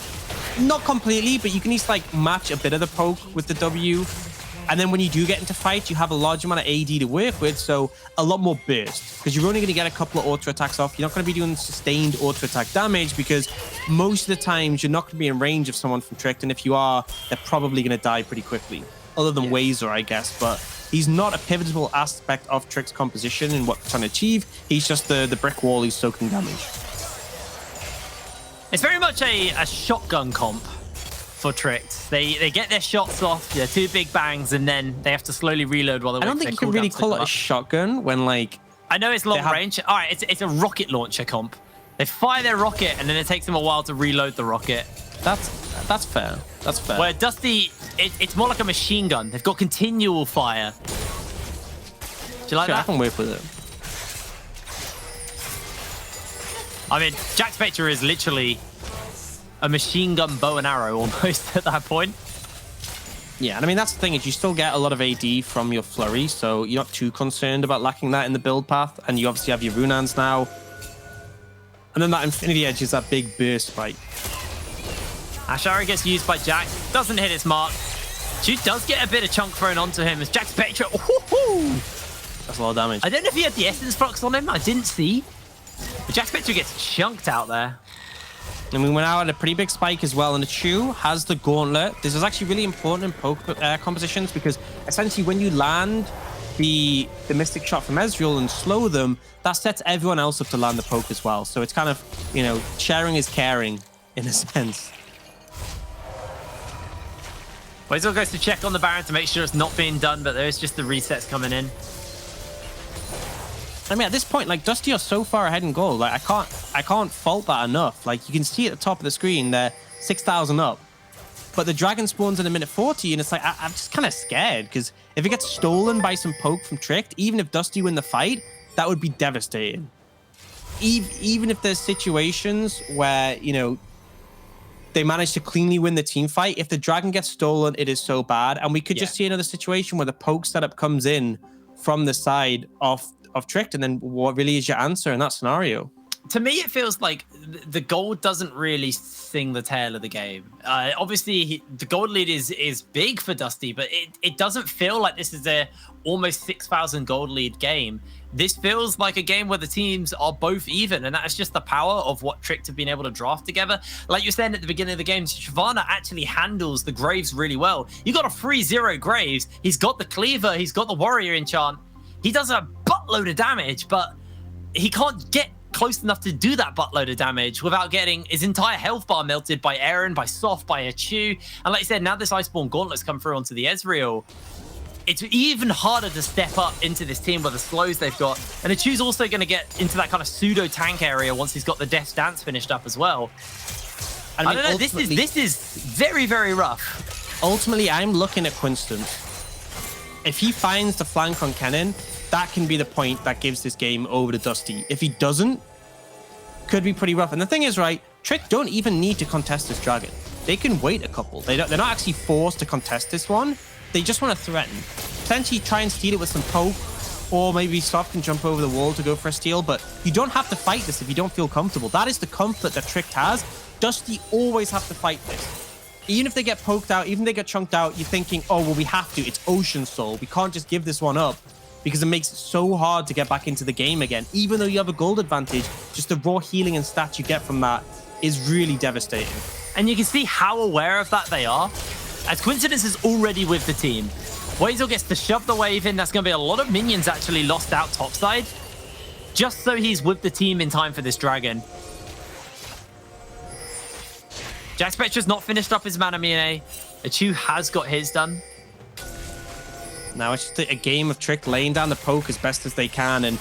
not completely, but you can at least like match a bit of the poke with the W. And then when you do get into fights, you have a large amount of AD to work with, so a lot more burst. Because you're only going to get a couple of auto attacks off. You're not going to be doing sustained auto attack damage because most of the times you're not going to be in range of someone from Tricked, and if you are, they're probably going to die pretty quickly. Other than Wazor, I guess, but he's not a pivotal aspect of Tricked's composition and what they're trying to achieve. He's just the brick wall he's soaking damage. It's very much a shotgun comp. for Tricked. They get their shots off, 2 big bangs, and then they have to slowly reload while they I don't think you can really call it a shotgun when, like... I know it's long range. All right, it's a rocket launcher comp. They fire their rocket, and then it takes them a while to reload the rocket. That's fair. That's fair. Where Dusty, it's more like a machine gun. They've got continual fire. Do you like that? I can work with it. I mean, Jack Spectre is literally a machine gun bow and arrow almost at that point. Yeah, and I mean, that's the thing, is you still get a lot of AD from your flurry, so you're not too concerned about lacking that in the build path, and you obviously have your Runans now. And then that Infinity Edge is that big burst spike. Ashara gets used by Jack, doesn't hit its mark. She does get a bit of chunk thrown onto him as Jack Spectre. That's a lot of damage. I don't know if he had the Essence Flux on him, I didn't see. But Jack Spectre gets chunked out there. And we went out at a pretty big spike as well, and the Chew has the Gauntlet. This is actually really important in poke compositions, because essentially when you land the Mystic Shot from Ezreal and slow them, that sets everyone else up to land the poke as well. So it's kind of, you know, sharing is caring in a sense. Weasel goes to check on the Baron to make sure it's not being done, but there's just the resets coming in. I mean, at this point, like, Dusty are so far ahead in gold. Like, I can't fault that enough. Like, you can see at the top of the screen, they're 6,000 up. But the dragon spawns in a minute 40, and it's like, I'm just kind of scared, because if it gets stolen by some poke from Tricked, even if Dusty win the fight, that would be devastating. Even if there's situations where, you know, they manage to cleanly win the team fight, if the dragon gets stolen, it is so bad. And we could just see another situation where the poke setup comes in from the side of Tricked, and then what really is your answer in that scenario? To me, it feels like the gold doesn't really sing the tale of the game. Obviously, the gold lead is big for Dusty, but it doesn't feel like this is a almost 6,000 gold lead game. This feels like a game where the teams are both even, and that's just the power of what Tricked have been able to draft together. Like you said at the beginning of the game, Shyvana actually handles the Graves really well. You got a 3-0 Graves. He's got the Cleaver. He's got the Warrior enchant. He does a buttload of damage, but he can't get close enough to do that buttload of damage without getting his entire health bar melted by Aaron, by Soft, by a Chew. And like I said, now this Iceborne Gauntlet's come through onto the Ezreal. It's even harder to step up into this team with the slows they've got. And the Chew's also going to get into that kind of pseudo tank area once he's got the Death Dance finished up as well. I don't know. This is very, very rough. Ultimately, I'm looking at Quinston. If he finds the flank on Kennen, that can be the point that gives this game over to Dusty. If he doesn't, could be pretty rough. And the thing is, right, Trick don't even need to contest this dragon. They can wait a couple. They're not actually forced to contest this one. They just want to threaten. Potentially try and steal it with some poke, or maybe Soft can jump over the wall to go for a steal, but you don't have to fight this if you don't feel comfortable. That is the comfort that Trick has. Dusty always have to fight this. Even if they get poked out, even if they get chunked out, you're thinking, oh, well, we have to. It's Ocean Soul. We can't just give this one up, because it makes it so hard to get back into the game again. Even though you have a gold advantage, just the raw healing and stats you get from that is really devastating. And you can see how aware of that they are, as Coincidence is already with the team. Weasel gets to shove the wave in. That's going to be a lot of minions actually lost out topside, just so he's with the team in time for this dragon. Jack Spectre's not finished up his Manamine. Achu has got his done. Now it's just a game of Trick laying down the poke as best as they can, and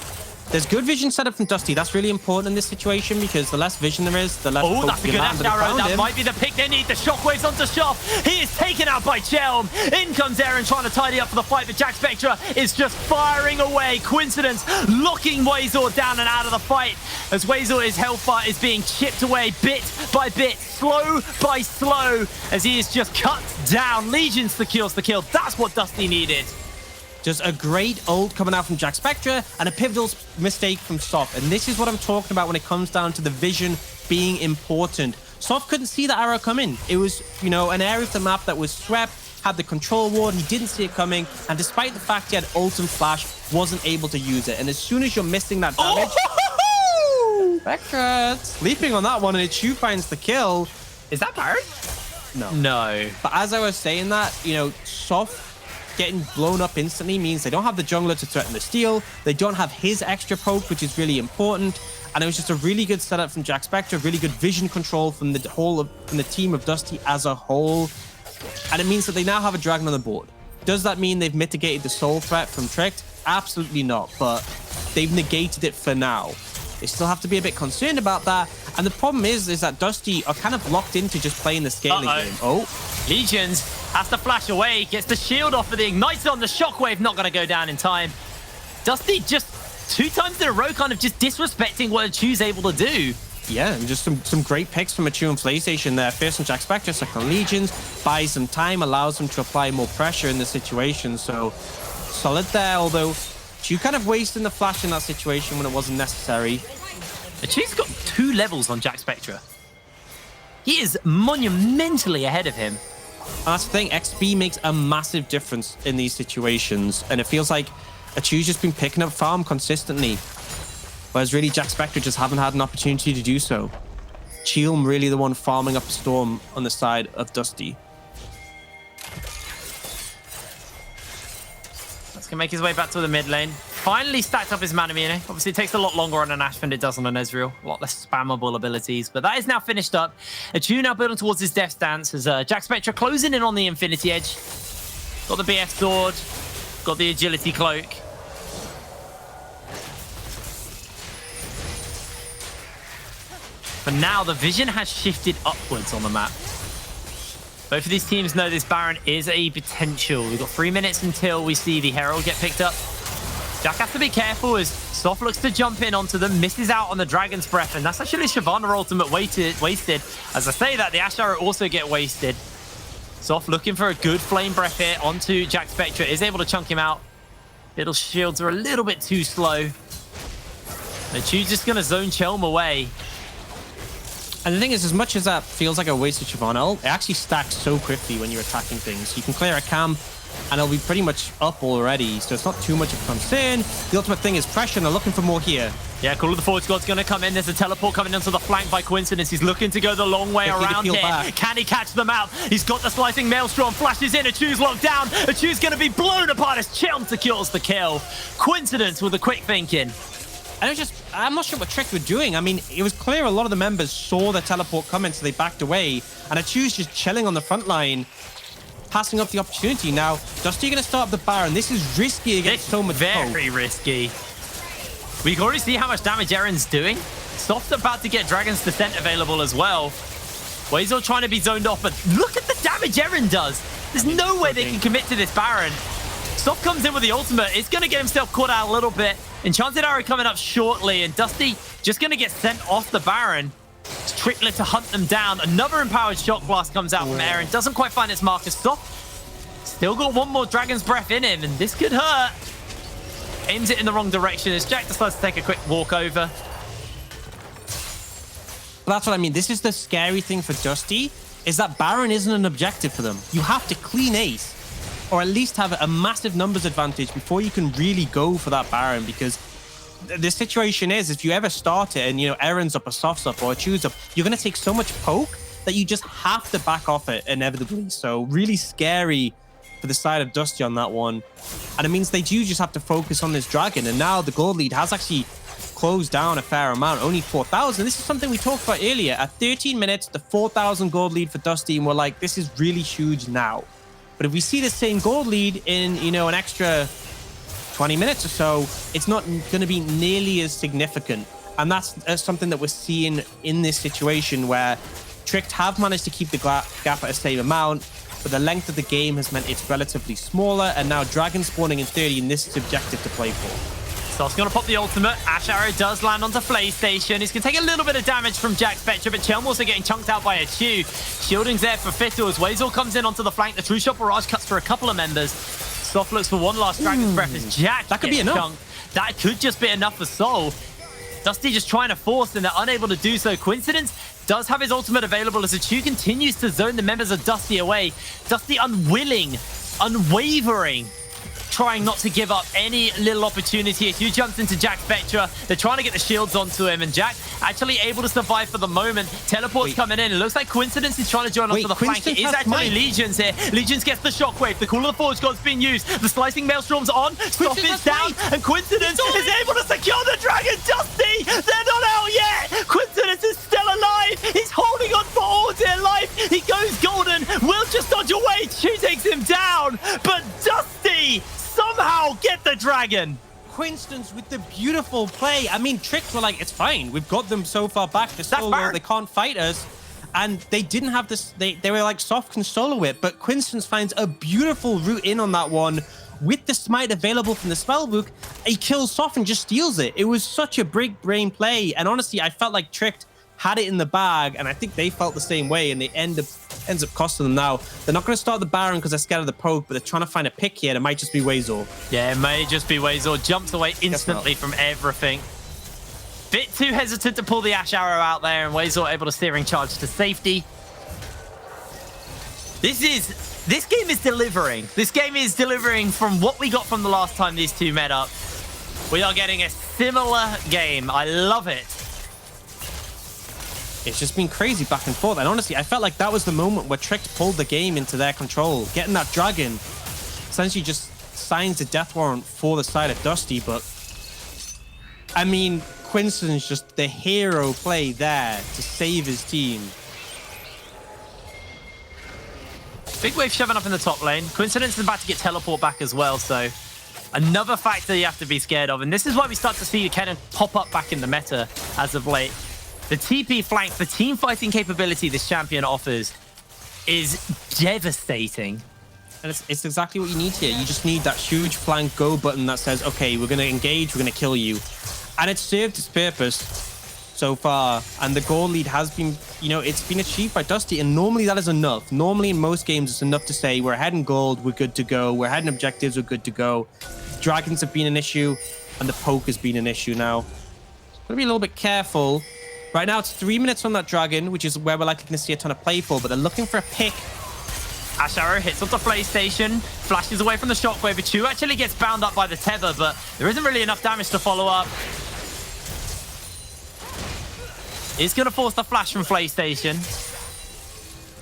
there's good vision set up from Dusty. That's really important in this situation, because the less vision there is, the less Oh, poke that's a you good land. Ash Arrow. That might be the pick they need. The shockwaves onto Shoff. He is taken out by Chelm. In comes Aaron trying to tidy up for the fight, but Jack Spectre is just firing away. Coincidence locking Weasel down and out of the fight, as Weasel, his health bar is being chipped away bit by bit, slow by slow, as he is just cut down. Legions secures the kill. That's what Dusty needed. Just a great ult coming out from Jack Spectre and a pivotal mistake from Soft. And this is what I'm talking about when it comes down to the vision being important. Soft couldn't see the arrow come in. It was, you know, an area of the map that was swept, had the control ward, he didn't see it coming, and despite the fact he had ult and flash, wasn't able to use it. And as soon as you're missing that damage, Spectre sleeping on that one, and Chu finds the kill. Is that Baron? No. No. But as I was saying that, you know, Soft getting blown up instantly means they don't have the jungler to threaten the steal. They don't have his extra poke, which is really important. And it was just a really good setup from Jack Spectre, really good vision control from the team of Dusty as a whole. And it means that they now have a dragon on the board. Does that mean they've mitigated the soul threat from Tricked? Absolutely not, but they've negated it for now. They still have to be a bit concerned about that. And the problem is that Dusty are kind of locked into just playing the scaling game. Oh, Legions has to flash away, gets the shield off of the Igniter on the Shockwave, not going to go down in time. Dusty just 2 times in a row kind of just disrespecting what Achu's able to do. Yeah, and just some great picks from Achu and PlayStation there. First on Jack Spectre, second on Legions. Buys some time, allows them to apply more pressure in the situation. So solid there, although Achu kind of wasting the flash in that situation when it wasn't necessary. Achu's got 2 levels on Jack Spectre. He is monumentally ahead of him. And that's the thing, XP makes a massive difference in these situations. And it feels like Achu's just been picking up farm consistently. Whereas really Jack Spectre just haven't had an opportunity to do so. Cheelm really the one farming up a storm on the side of Dusty. Let's go make his way back to the mid lane. Finally stacked up his Manamine. Obviously it takes a lot longer on an Ashe than it does on an Ezreal. A lot less spammable abilities. But that is now finished up. Achu now building towards his death stance as Jack Spectre closing in on the Infinity Edge. Got the BF sword. Got the agility cloak. But now the vision has shifted upwards on the map. Both of these teams know this Baron is a potential. We've got 3 minutes until we see the Herald get picked up. Jack has to be careful as Soft looks to jump in onto them, misses out on the Dragon's Breath, and that's actually Shyvana ultimate wasted. As I say that, the Ashe Arrow also get wasted. Soft looking for a good Flame Breath here onto Jack Spectre, is able to chunk him out. Little shields are a little bit too slow. Achu's just going to zone Chelm away. And the thing is, as much as that feels like a wasted Shyvana, it actually stacks so quickly when you're attacking things. You can clear a camp, and it'll be pretty much up already, so it's not too much of a concern. The ultimate thing is pressure, and they're looking for more here. Yeah, Call of the Forward Squad's going to come in. There's a teleport coming onto the flank by coincidence. He's looking to go the long way around here. Back. Can he catch them out? He's got the Slicing Maelstrom, flashes in. Achu's locked down. Achu's going to be blown apart as Chelm secures the kill. Coincidence with the quick thinking. And it was just, I'm not sure what Trick were doing. I mean, it was clear a lot of the members saw the teleport coming, so they backed away. And Achu's just chilling on the front line, passing up the opportunity. Now, Dusty going to start up the Baron. This is risky against so much very hope. risky. We can already see how much damage Aaron's doing. Soft's about to get Dragon's Descent available as well. Wazel trying to be zoned off, but look at the damage Aaron does. There's no way they can commit to this Baron. Soft comes in with the ultimate. It's going to get himself caught out a little bit. Enchanted Arrow coming up shortly, and Dusty just going to get sent off the Baron. It's Trickler to hunt them down. Another empowered Shock Blast comes out from Aaron. Doesn't quite find its marker. Soft still got one more Dragon's Breath in him, and this could hurt. Aims it in the wrong direction as Jack decides to take a quick walk over. But that's what I mean. This is the scary thing for Dusty, is that Baron isn't an objective for them. You have to clean ace, or at least have a massive numbers advantage before you can really go for that Baron, because the situation is, if you ever start it and, you know, Aaron's up or Soft's up or Achu's up, you're going to take so much poke that you just have to back off it inevitably. So really scary for the side of Dusty on that one. And it means they do just have to focus on this dragon. And now the gold lead has actually closed down a fair amount, only 4,000. This is something we talked about earlier. At 13 minutes, the 4,000 gold lead for Dusty, and we're like, this is really huge now. But if we see the same gold lead in, you know, an extra 20 minutes or so, it's not going to be nearly as significant. And that's something that we're seeing in this situation where Tricked have managed to keep the gap at a same amount, but the length of the game has meant it's relatively smaller, and now Dragon spawning in 30, and this is objective to play for. So it's going to pop the ultimate. Ashe Arrow does land onto PlayStation. He's going to take a little bit of damage from Jack Spectre, but Chelm also getting chunked out by Achu. Shielding's there for Fiddle as Wazel comes in onto the flank. The True Shot Barrage cuts for a couple of members. Soft looks for one last Dragon's Breath as Jack that could be enough. Chunked. That could just be enough for Soul. Dusty just trying to force, and they're unable to do so. Coincidence does have his ultimate available as Achu continues to zone the members of Dusty away. Dusty unwilling, unwavering trying not to give up any little opportunity. Hugh jumps into Jack Spectra. They're trying to get the shields onto him, and Jack actually able to survive for the moment. Teleport's coming in. It looks like Coincidence is trying to join onto the flank. It is actually Legions here. Legions gets the shockwave. The Call of the Forge God's being used. The Slicing Maelstrom's on. Stop is down, and Coincidence is able to secure the dragon. Dusty, they're not out yet. Coincidence is still alive. He's holding on for all dear life. He goes golden. Will just dodge away. Chu takes him down, but Dusty somehow get the dragon. Coincidence with the beautiful play. I mean, Tricks were like, it's fine. We've got them so far back. They're so low. They can't fight us. And they didn't have this. They were like soft can solo it. But Coincidence finds a beautiful route in on that one. With the smite available from the spellbook, he kills Soft and just steals it. It was such a big brain play. And honestly, I felt like Tricked had it in the bag, and I think they felt the same way, and they ends up costing them now. They're not going to start the Baron because they're scared of the poke, but they're trying to find a pick here. It might just be Wazor. Yeah, it may just be Wazor. Jumps away instantly from everything. Bit too hesitant to pull the Ash Arrow out there, and Wazor able to steering charge to safety. This game is delivering. This game is delivering from what we got from the last time these two met up. We are getting a similar game. I love it. It's just been crazy back and forth. And honestly, I felt like that was the moment where Tricked pulled the game into their control. Getting that dragon essentially just signs a death warrant for the side of Dusty. But I mean, Coincidence just the hero play there to save his team. Big wave shoving up in the top lane. Coincidence is about to get teleport back as well, so another factor you have to be scared of. And this is why we start to see the cannon pop up back in the meta as of late. The TP flank, the team fighting capability this champion offers is devastating. And it's exactly what you need here. You just need that huge flank go button that says, okay, we're going to engage, we're going to kill you. And it's served its purpose so far. And the goal lead has been, you know, it's been achieved by Dusty. And normally that is enough. Normally in most games, it's enough to say we're ahead in gold, we're good to go. We're ahead in objectives, we're good to go. Dragons have been an issue, and the poke has been an issue now. Gotta be a little bit careful. Right now, it's 3 minutes on that dragon, which is where we're likely going to see a ton of play for, but they're looking for a pick. Ash Arrow hits onto PlayStation, flashes away from the shockwave. But Chu actually gets bound up by the tether, but there isn't really enough damage to follow up. It's going to force the flash from PlayStation.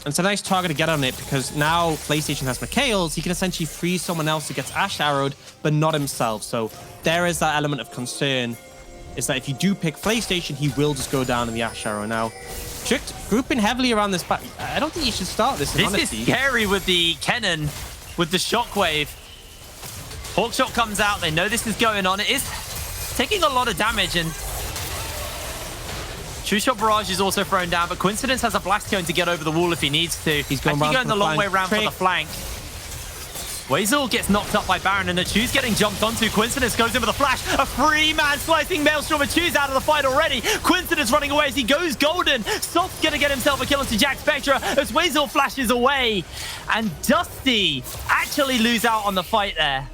And it's a nice target to get on it because now PlayStation has Mikhail's. He can essentially freeze someone else who gets Ash Arrowed, but not himself. So there is that element of concern, is that if you do pick PlayStation, he will just go down in the Ash Arrow now. Tricked grouping heavily around this back. I don't think you should start this, in honesty. This is scary with the cannon, with the shockwave. Hawkshot comes out. They know this is going on. It is taking a lot of damage, and True Shot Barrage is also thrown down, but Coincidence has a blast cone to get over the wall if he needs to. He's going the long way around for the flank. Wazor gets knocked up by Baron, and Achu's getting jumped onto. Coincidence goes in with a flash. A free-man slicing Maelstrom. Achu's out of the fight already. Coincidence running away as he goes golden. Soft's going to get himself a kill into Jack Spectra as Wazor flashes away. And Dusty actually lose out on the fight there.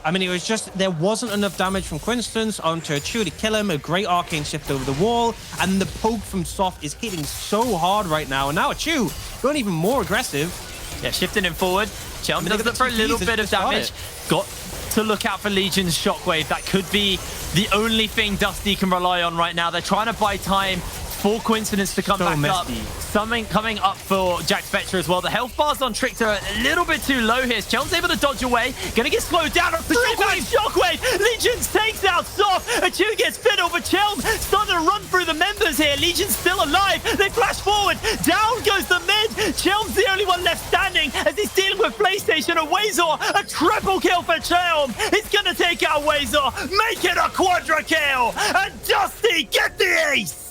I mean, it was just, there wasn't enough damage from Coincidence onto Achu to kill him. A great arcane shift over the wall. And the poke from Soft is hitting so hard right now. And now Achu going even more aggressive. Yeah, shifting him forward. Chelm does look for a little bit of damage. Got to look out for Legion's shockwave. That could be the only thing Dusty can rely on right now. They're trying to buy time for Coincidence to come back up. Something coming up for Jack Spectra as well. The health bars on Tricked are a little bit too low here. Chelm's able to dodge away. Gonna get slowed down. A three-man shockwave. Legion takes out Soft. Achu gets fiddled, but Chelm starting to run through the members here. Legion's still alive. They flash forward. Down goes the mid. Chelm's the only one left standing as he's dealing with PlayStation and Wazor. A triple kill for Chelm. He's gonna take out Wazor. Make it a quadra kill. And Dusty get the ace.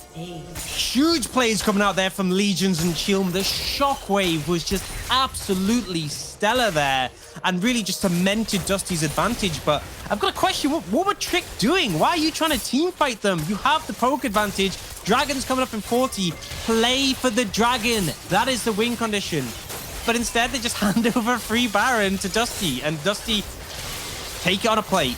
Huge plays coming out there from Legions and Chilm. The shockwave was just absolutely stellar there and really just cemented Dusty's advantage. But I've got a question. What were Trick doing? Why are you trying to team fight them? You have the poke advantage. Dragon's coming up in 40. Play for the dragon. That is the win condition. But instead, they just hand over a free Baron to Dusty. And Dusty take it on a plate.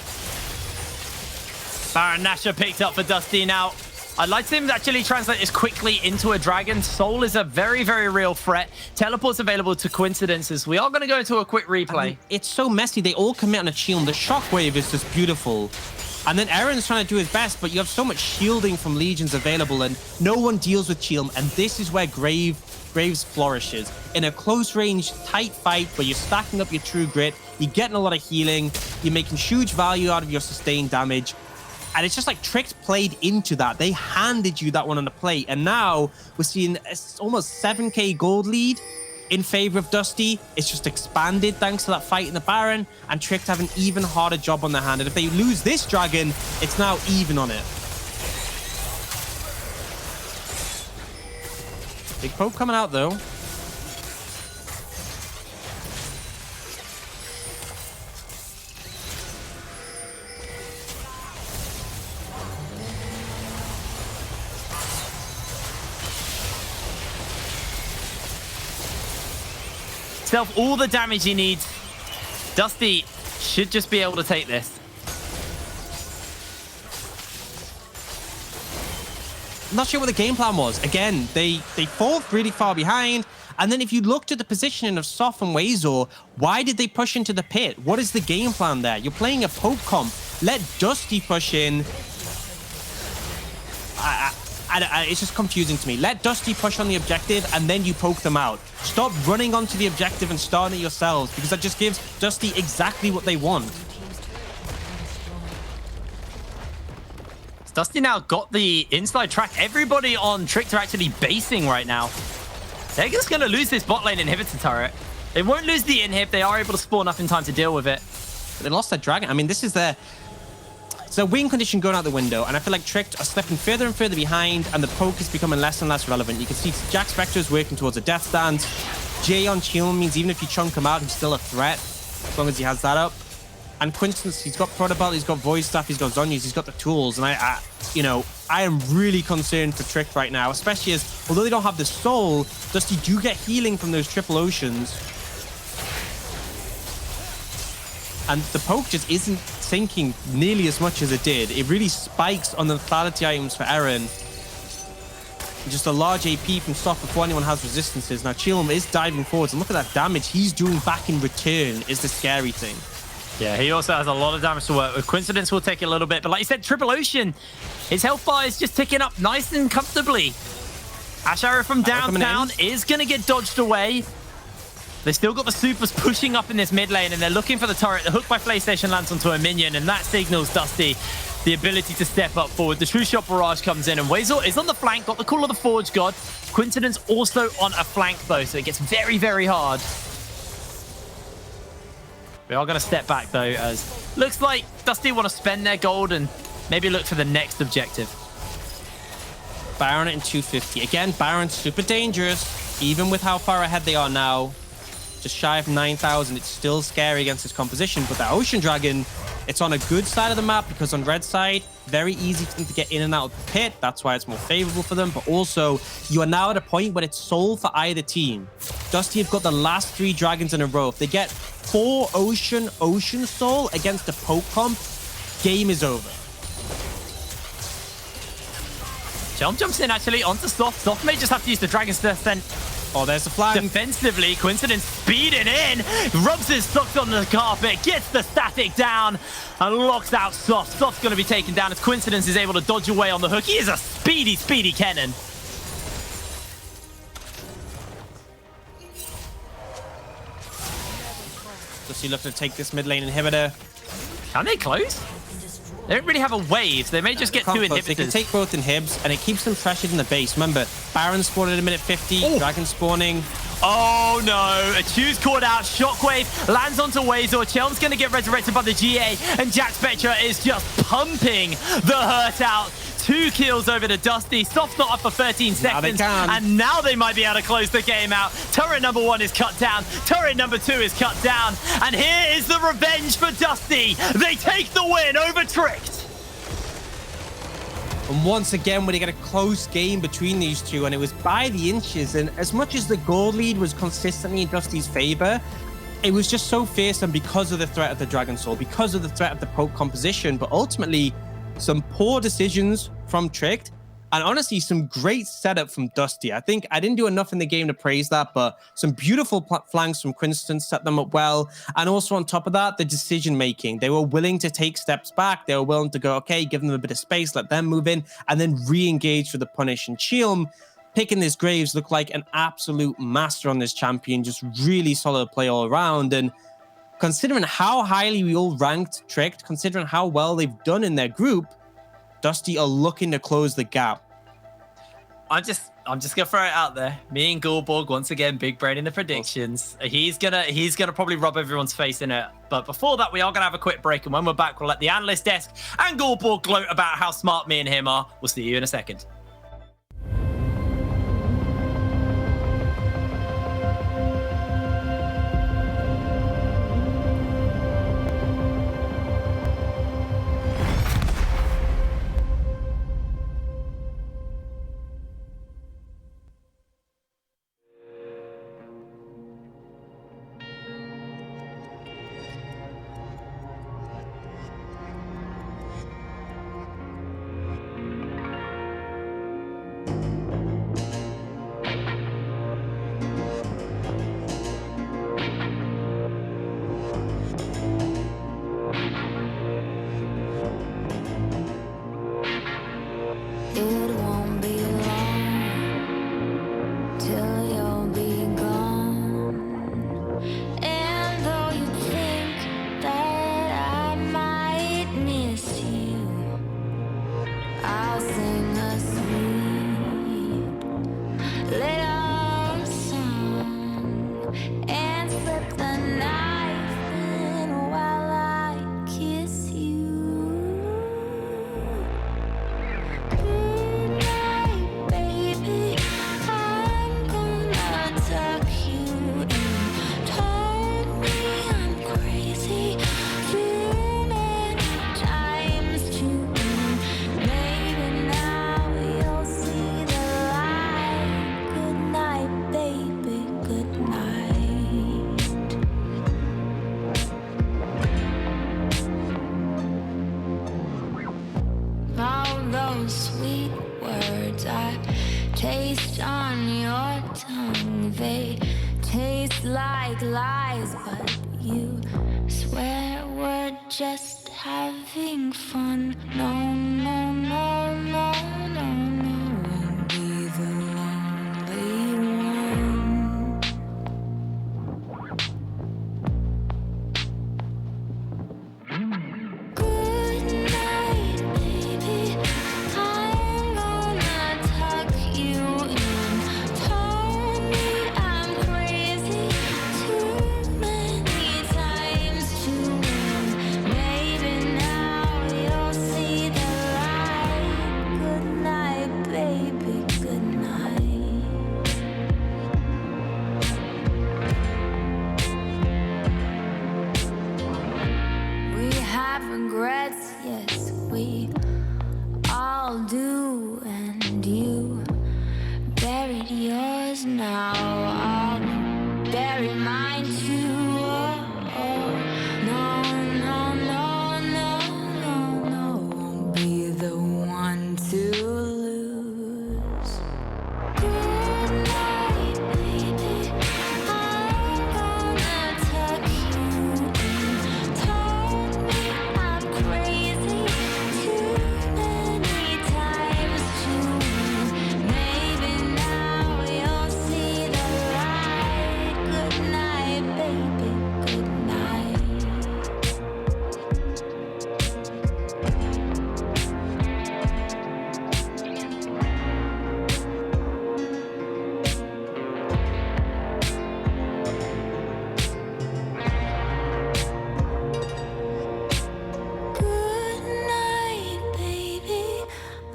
Baron Nashor picked up for Dusty now. I'd like to actually translate this quickly into a dragon. Soul is a very, very real threat. Teleport's available to Coincidences. We are going to go into a quick replay. I mean, it's so messy. They all commit on a shield. The shockwave is just beautiful. And then Aaron's trying to do his best, but you have so much shielding from Legions available, and no one deals with shield. And this is where Graves flourishes. In a close range, tight fight where you're stacking up your true grit, you're getting a lot of healing, you're making huge value out of your sustained damage. And it's just like Tricked played into that. They handed you that one on the plate. And now we're seeing almost 7k gold lead in favor of Dusty. It's just expanded thanks to that fight in the Baron, and Tricked have an even harder job on their hand. And if they lose this dragon, it's now even on it. Big poke coming out though. Self all the damage he needs. Dusty should just be able to take this. I'm not sure what the game plan was. Again, they fall really far behind. And then if you looked at the positioning of Soph and Wazor, why did they push into the pit? What is the game plan there? You're playing a poke comp. Let Dusty push in. It's just confusing to me. Let Dusty push on the objective and then you poke them out. Stop running onto the objective and starting it yourselves, because that just gives Dusty exactly what they want. Dusty now got the inside track. Everybody on Tricked are actually basing right now. They're just going to lose this bot lane inhibitor turret. They won't lose the inhib. They are able to spawn up in time to deal with it. But they lost their dragon. I mean, this is their... It's their win condition going out the window, and I feel like Tricked are slipping further and further behind, and the poke is becoming less and less relevant. You can see Jack Spectre is working towards a death stance. Jay on Chill means even if you chunk him out, he's still a threat, as long as he has that up. And Quintus, he's got Protobelt, he's got Void Staff, he's got Zhonya's, he's got the tools. And I am really concerned for Tricked right now, especially as, although they don't have the soul, Dusty do get healing from those triple oceans. And the poke just isn't sinking nearly as much as it did. It really spikes on the lethality items for Eren. Just a large AP from Soph before anyone has resistances. Now Chilm is diving forwards, and look at that damage he's doing back in return is the scary thing. Yeah, he also has a lot of damage to work with. Coincidence will take a little bit, but like you said, Triple Ocean, his health bar is just ticking up nice and comfortably. Ash Arrow from downtown is going to get dodged away. They still got the supers pushing up in this mid lane, and they're looking for the turret. The hook by PlayStation lands onto a minion, and that signals Dusty the ability to step up forward. The True Shot Barrage comes in, and Wazor is on the flank, got the Call of the Forge God. Coincidence also on a flank, though, so it gets very, very hard. We are going to step back, though, as looks like Dusty want to spend their gold and maybe look for the next objective. Baron in 250. Again, Baron's super dangerous, even with how far ahead they are now. Just shy of 9,000. It's still scary against this composition, but that Ocean Dragon, it's on a good side of the map because on red side, very easy for them to get in and out of the pit. That's why it's more favorable for them. But also, you are now at a point where it's soul for either team. Dusty have got the last 3 dragons in a row. If they get 4 Ocean Soul against a poke comp, game is over. Jumps in actually onto Soph. Soph may just have to use the Dragon's Descent. Oh, there's the flag. Defensively, Coincidence speeding in, rubs his socks on the carpet, gets the static down, and locks out Soph. Soph's going to be taken down as Coincidence is able to dodge away on the hook. He is a speedy, speedy cannon. Dusty looking to take this mid lane inhibitor. Can they close? They don't really have a wave. They may just get 2 inhibitors. They can take both inhibs, and it keeps them pressured in the base. Remember, Baron spawning at a minute 50, Ooh. Dragon spawning. Oh no, a Choose caught out, Shockwave lands onto Wazor, Chelm's going to get resurrected by the GA, and Jack Spectre is just pumping the hurt out. 2 kills over to Dusty. Soft's not up for 13 seconds, and now they might be able to close the game out. Turret number 1 is cut down, turret number 2 is cut down, and here is the revenge for Dusty. They take the win over Tricked. And once again, when they get a close game between these two, and it was by the inches, and as much as the gold lead was consistently in Dusty's favor, it was just so fearsome because of the threat of the Dragon Soul, because of the threat of the poke composition, but ultimately, some poor decisions from Tricked And honestly, some great setup from Dusty. I think I didn't do enough in the game to praise that, but some beautiful flanks from Quinston set them up well. And also on top of that, the decision making. They were willing to take steps back. They were willing to go, okay, give them a bit of space, let them move in, and then re-engage for the punish. And Cheelm picking this Graves looked like an absolute master on this champion. Just really solid play all around. And considering how highly we all ranked Tricked, considering how well they've done in their group, Dusty are looking to close the gap. I'm just gonna throw it out there. Me and Goldborg once again, big brain in the predictions. He's gonna probably rub everyone's face in it. But before that, we are gonna have a quick break, and when we're back, we'll let the analyst desk and Goldborg gloat about how smart me and him are. We'll see you in a second. It won't be long till you'll be gone. And though you think that I might miss you, I'll sing a sweet little song and slip the knife in while I kiss you. Good night, baby. I'm gonna tuck you in. Told me I'm crazy too many times to win. Maybe now you'll see the light. Good night, baby. Good night. All those sweet words I taste on your tongue, they taste like lies, but you swear we're just having fun. No, no, no, no, no, no, won't be the lonely one. Good night, baby. I'm gonna tuck you in. Told me I'm crazy too many times to win. Maybe now you'll see the light. Good night, baby. Good night. We have regrets, yes, we all do, and you buried yours, now I'll bury mine too. Oh, oh. No, no, no, no, no, no, won't be the one to lose. Good night, baby. I'm gonna tuck you in. Told me I'm crazy too many times to win. Maybe now you'll see the light. Good night, baby. Good night. Good night, baby.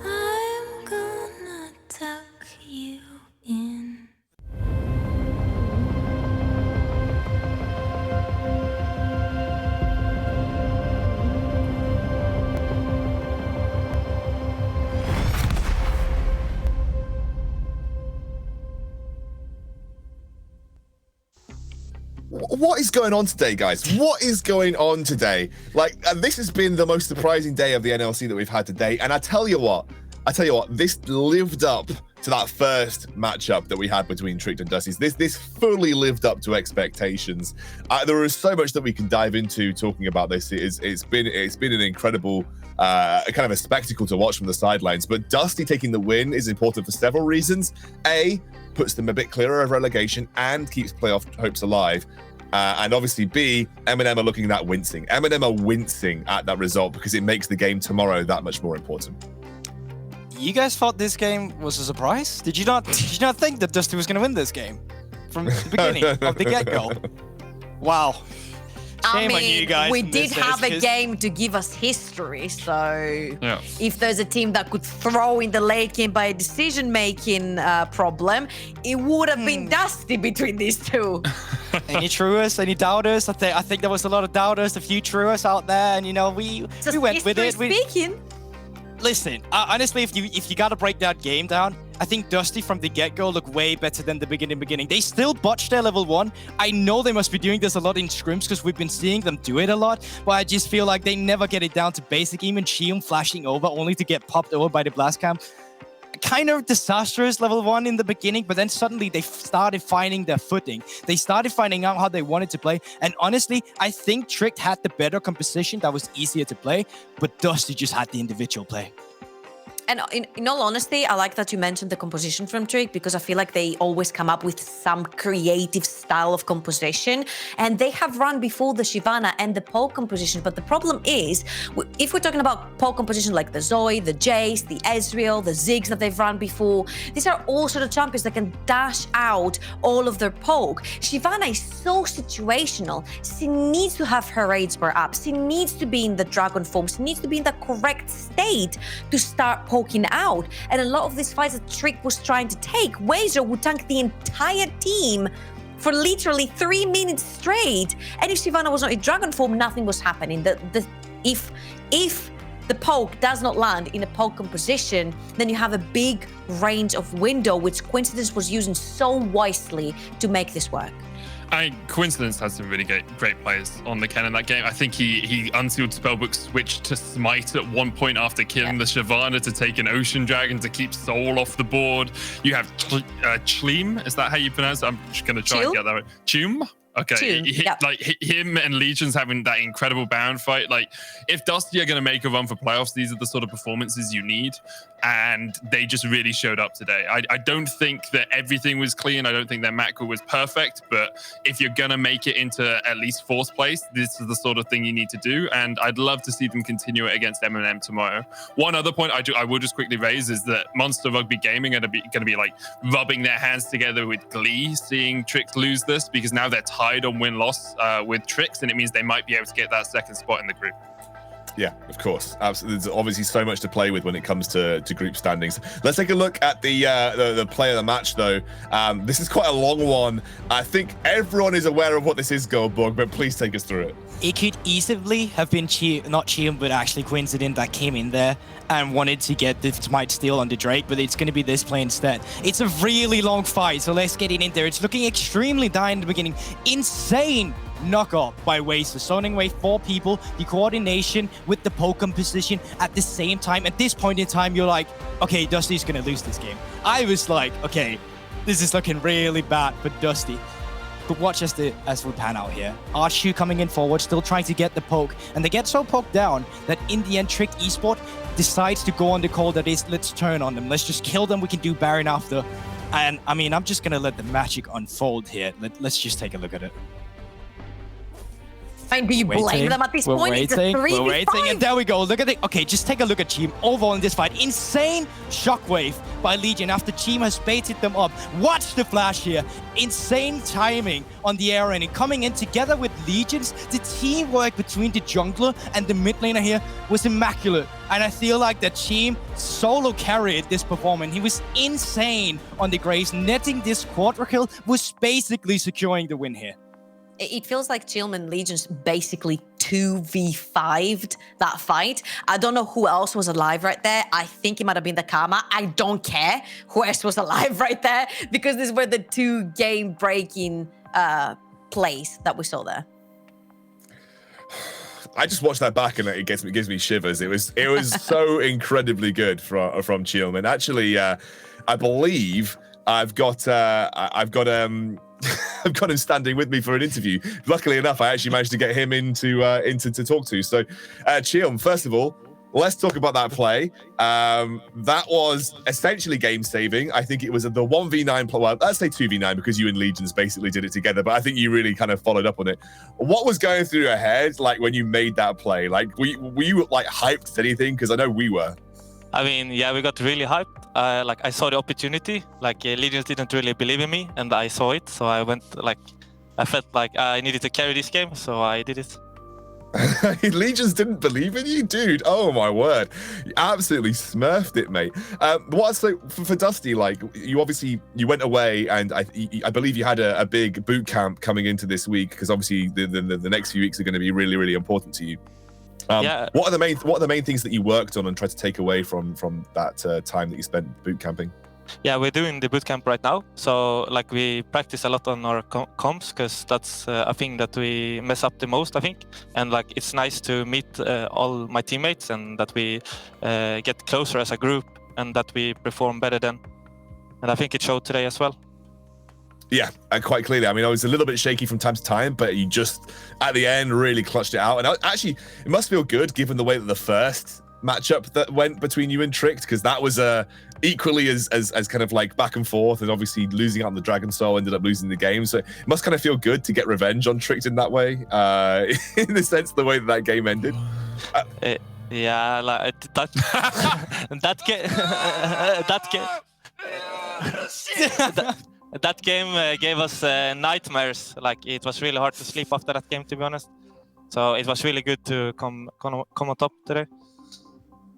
I'm gonna tuck you in. What is going on today, guys? What is going on today? Like, this has been the most surprising day of the NLC that we've had today. And I tell you what, I tell you what, this lived up to that first matchup that we had between Tricked and Dusty. This fully lived up to expectations. There is so much that we can dive into talking about this. It's been an incredible kind of a spectacle to watch from the sidelines. But Dusty taking the win is important for several reasons. A, puts them a bit clearer of relegation and keeps playoff hopes alive. And obviously, B, M&M are looking at wincing. M&M are wincing at that result because it makes the game tomorrow that much more important. You guys thought this game was a surprise? Did you not think that Dusty was going to win this game from the beginning of the get-go? Wow. Shame on you guys we in did this have case, a game to give us history, so Yeah. if there's a team that could throw in the late game by a decision-making problem, it would have been Dusty between these two. Any truers? Any doubters? I think there was a lot of doubters, a few truers out there, and we Just went with it. speaking. Listen, honestly, if you gotta break that game down, I think Dusty from the get-go looked way better than the beginning. They still botched their level 1. I know they must be doing this a lot in scrims because we've been seeing them do it a lot, but I just feel like they never get it down to basic. Even Shium flashing over only to get popped over by the blast cam. Kind of disastrous level 1 in the beginning, but then suddenly they started finding their footing. They started finding out how they wanted to play, and honestly, I think Tricked had the better composition that was easier to play, but Dusty just had the individual play. And in all honesty, I like that you mentioned the composition from Trick because I feel like they always come up with some creative style of composition. And they have run before the Shyvana and the Poe composition. But the problem is, if we're talking about Poe composition like the Zoe, the Jace, the Ezreal, the Ziggs that they've run before, these are all sort of champions that can dash out all of their poke. Shyvana is so situational. She needs to have her rage bar up. She needs to be in the dragon form. She needs to be in the correct state to start poking out. And a lot of these fights that Trick was trying to take, Wazer would tank the entire team for literally 3 minutes straight. And if Shyvana was not in dragon form, nothing was happening. If the poke does not land in a poke composition, then you have a big range of window, which Coincidence was using so wisely to make this work. Coincidence has some really great players on the Ken in that game. I think he unsealed Spellbook, switched to Smite at one point after killing the Shyvana to take an Ocean Dragon to keep Soul off the board. You have Chleem, is that how you pronounce it? I'm just going to try and get that right. Chum? Okay, like him and Legions having that incredible Baron fight. Like, if Dusty are going to make a run for playoffs, these are the sort of performances you need, and they just really showed up today. I don't think that everything was clean. I don't think their macro was perfect, but if you're going to make it into at least 4th place, this is the sort of thing you need to do, and I'd love to see them continue it against M&M tomorrow. One other point I will just quickly raise is that Monster Rugby Gaming are going to be like rubbing their hands together with glee, seeing Tricks lose this, because now they're tied on win-loss with Tricks, and it means they might be able to get that 2nd spot in the group. Yeah, of course. Absolutely. There's obviously so much to play with when it comes to group standings. Let's take a look at the play of the match, though. This is quite a long one. I think everyone is aware of what this is, Goldborg, but please take us through it. It could easily have been not Chium, but actually Coincident that came in there and wanted to get the Smite steal on the Drake, but it's going to be this play instead. It's a really long fight, so let's get it in there. It's looking extremely dire in the beginning. Insane knockoff by Wazer, zoning away 4 people, the coordination with the poke position at the same time. At this point in time, you're like, okay, Dusty's gonna lose this game. I was like, okay, this is looking really bad for Dusty. But watch as we pan out here. Arshu coming in forward, still trying to get the poke, and they get so poked down that in the end, Trick Esport decides to go on the call that is, let's turn on them. Let's just kill them. We can do Baron after. And I mean, I'm just gonna let the magic unfold here. Let's just take a look at it. And do you blame them at this point? It's a 3v5. And there we go. Look at it. Okay, just take a look at Team overall in this fight. Insane shockwave by Legion after Team has baited them up. Watch the flash here. Insane timing on the air and coming in together with Legions. The teamwork between the jungler and the mid laner here was immaculate. And I feel like the team solo carried this performance. He was insane on the Graves. Netting this quadra kill was basically securing the win here. It feels like Chillman Legions basically 2v5'd that fight. I don't know who else was alive right there. I think it might have been the Karma. I don't care who else was alive right there because these were the 2 game-breaking plays that we saw there. I just watched that back and it gives me shivers. It was so incredibly good from Chilm. And actually, I believe I've got I've got him standing with me for an interview. Luckily enough, I actually managed to get him into to talk to. So, Chilm, first of all, let's talk about that play. That was essentially game saving. I think it was the 1v9 play. Well, let's say 2v9 because you and Legions basically did it together. But I think you really kind of followed up on it. What was going through your head like when you made that play? Like, were you like hyped at anything? Because I know we were. I mean, yeah, we got really hyped. Like I saw the opportunity. Like Legions didn't really believe in me, and I saw it. So I went like, I felt like I needed to carry this game, so I did it. Legions didn't believe in you, dude. Oh my word, you absolutely smurfed it, mate. What's like for Dusty? Like you went away, and I believe you had a big boot camp coming into this week because obviously the next few weeks are going to be really, really important to you. Yeah. What are the main things that you worked on and tried to take away from that time that you spent boot camping? Yeah, we're doing the bootcamp right now. So like we practice a lot on our comps because that's a thing that we mess up the most, I think. And like it's nice to meet all my teammates and that we get closer as a group and that we perform better then. And I think it showed today as well. Yeah, and quite clearly. I mean, I was a little bit shaky from time to time, but you just at the end really clutched it out. And actually, it must feel good given the way that the first matchup that went between you and Tricked, because that was equally as kind of like back and forth, and obviously losing out on the Dragon Soul ended up losing the game. So it must kind of feel good to get revenge on Tricked in that way, in the sense the way that game ended. Yeah, like that game gave us nightmares. Like it was really hard to sleep after that game, to be honest. So it was really good to come on top today.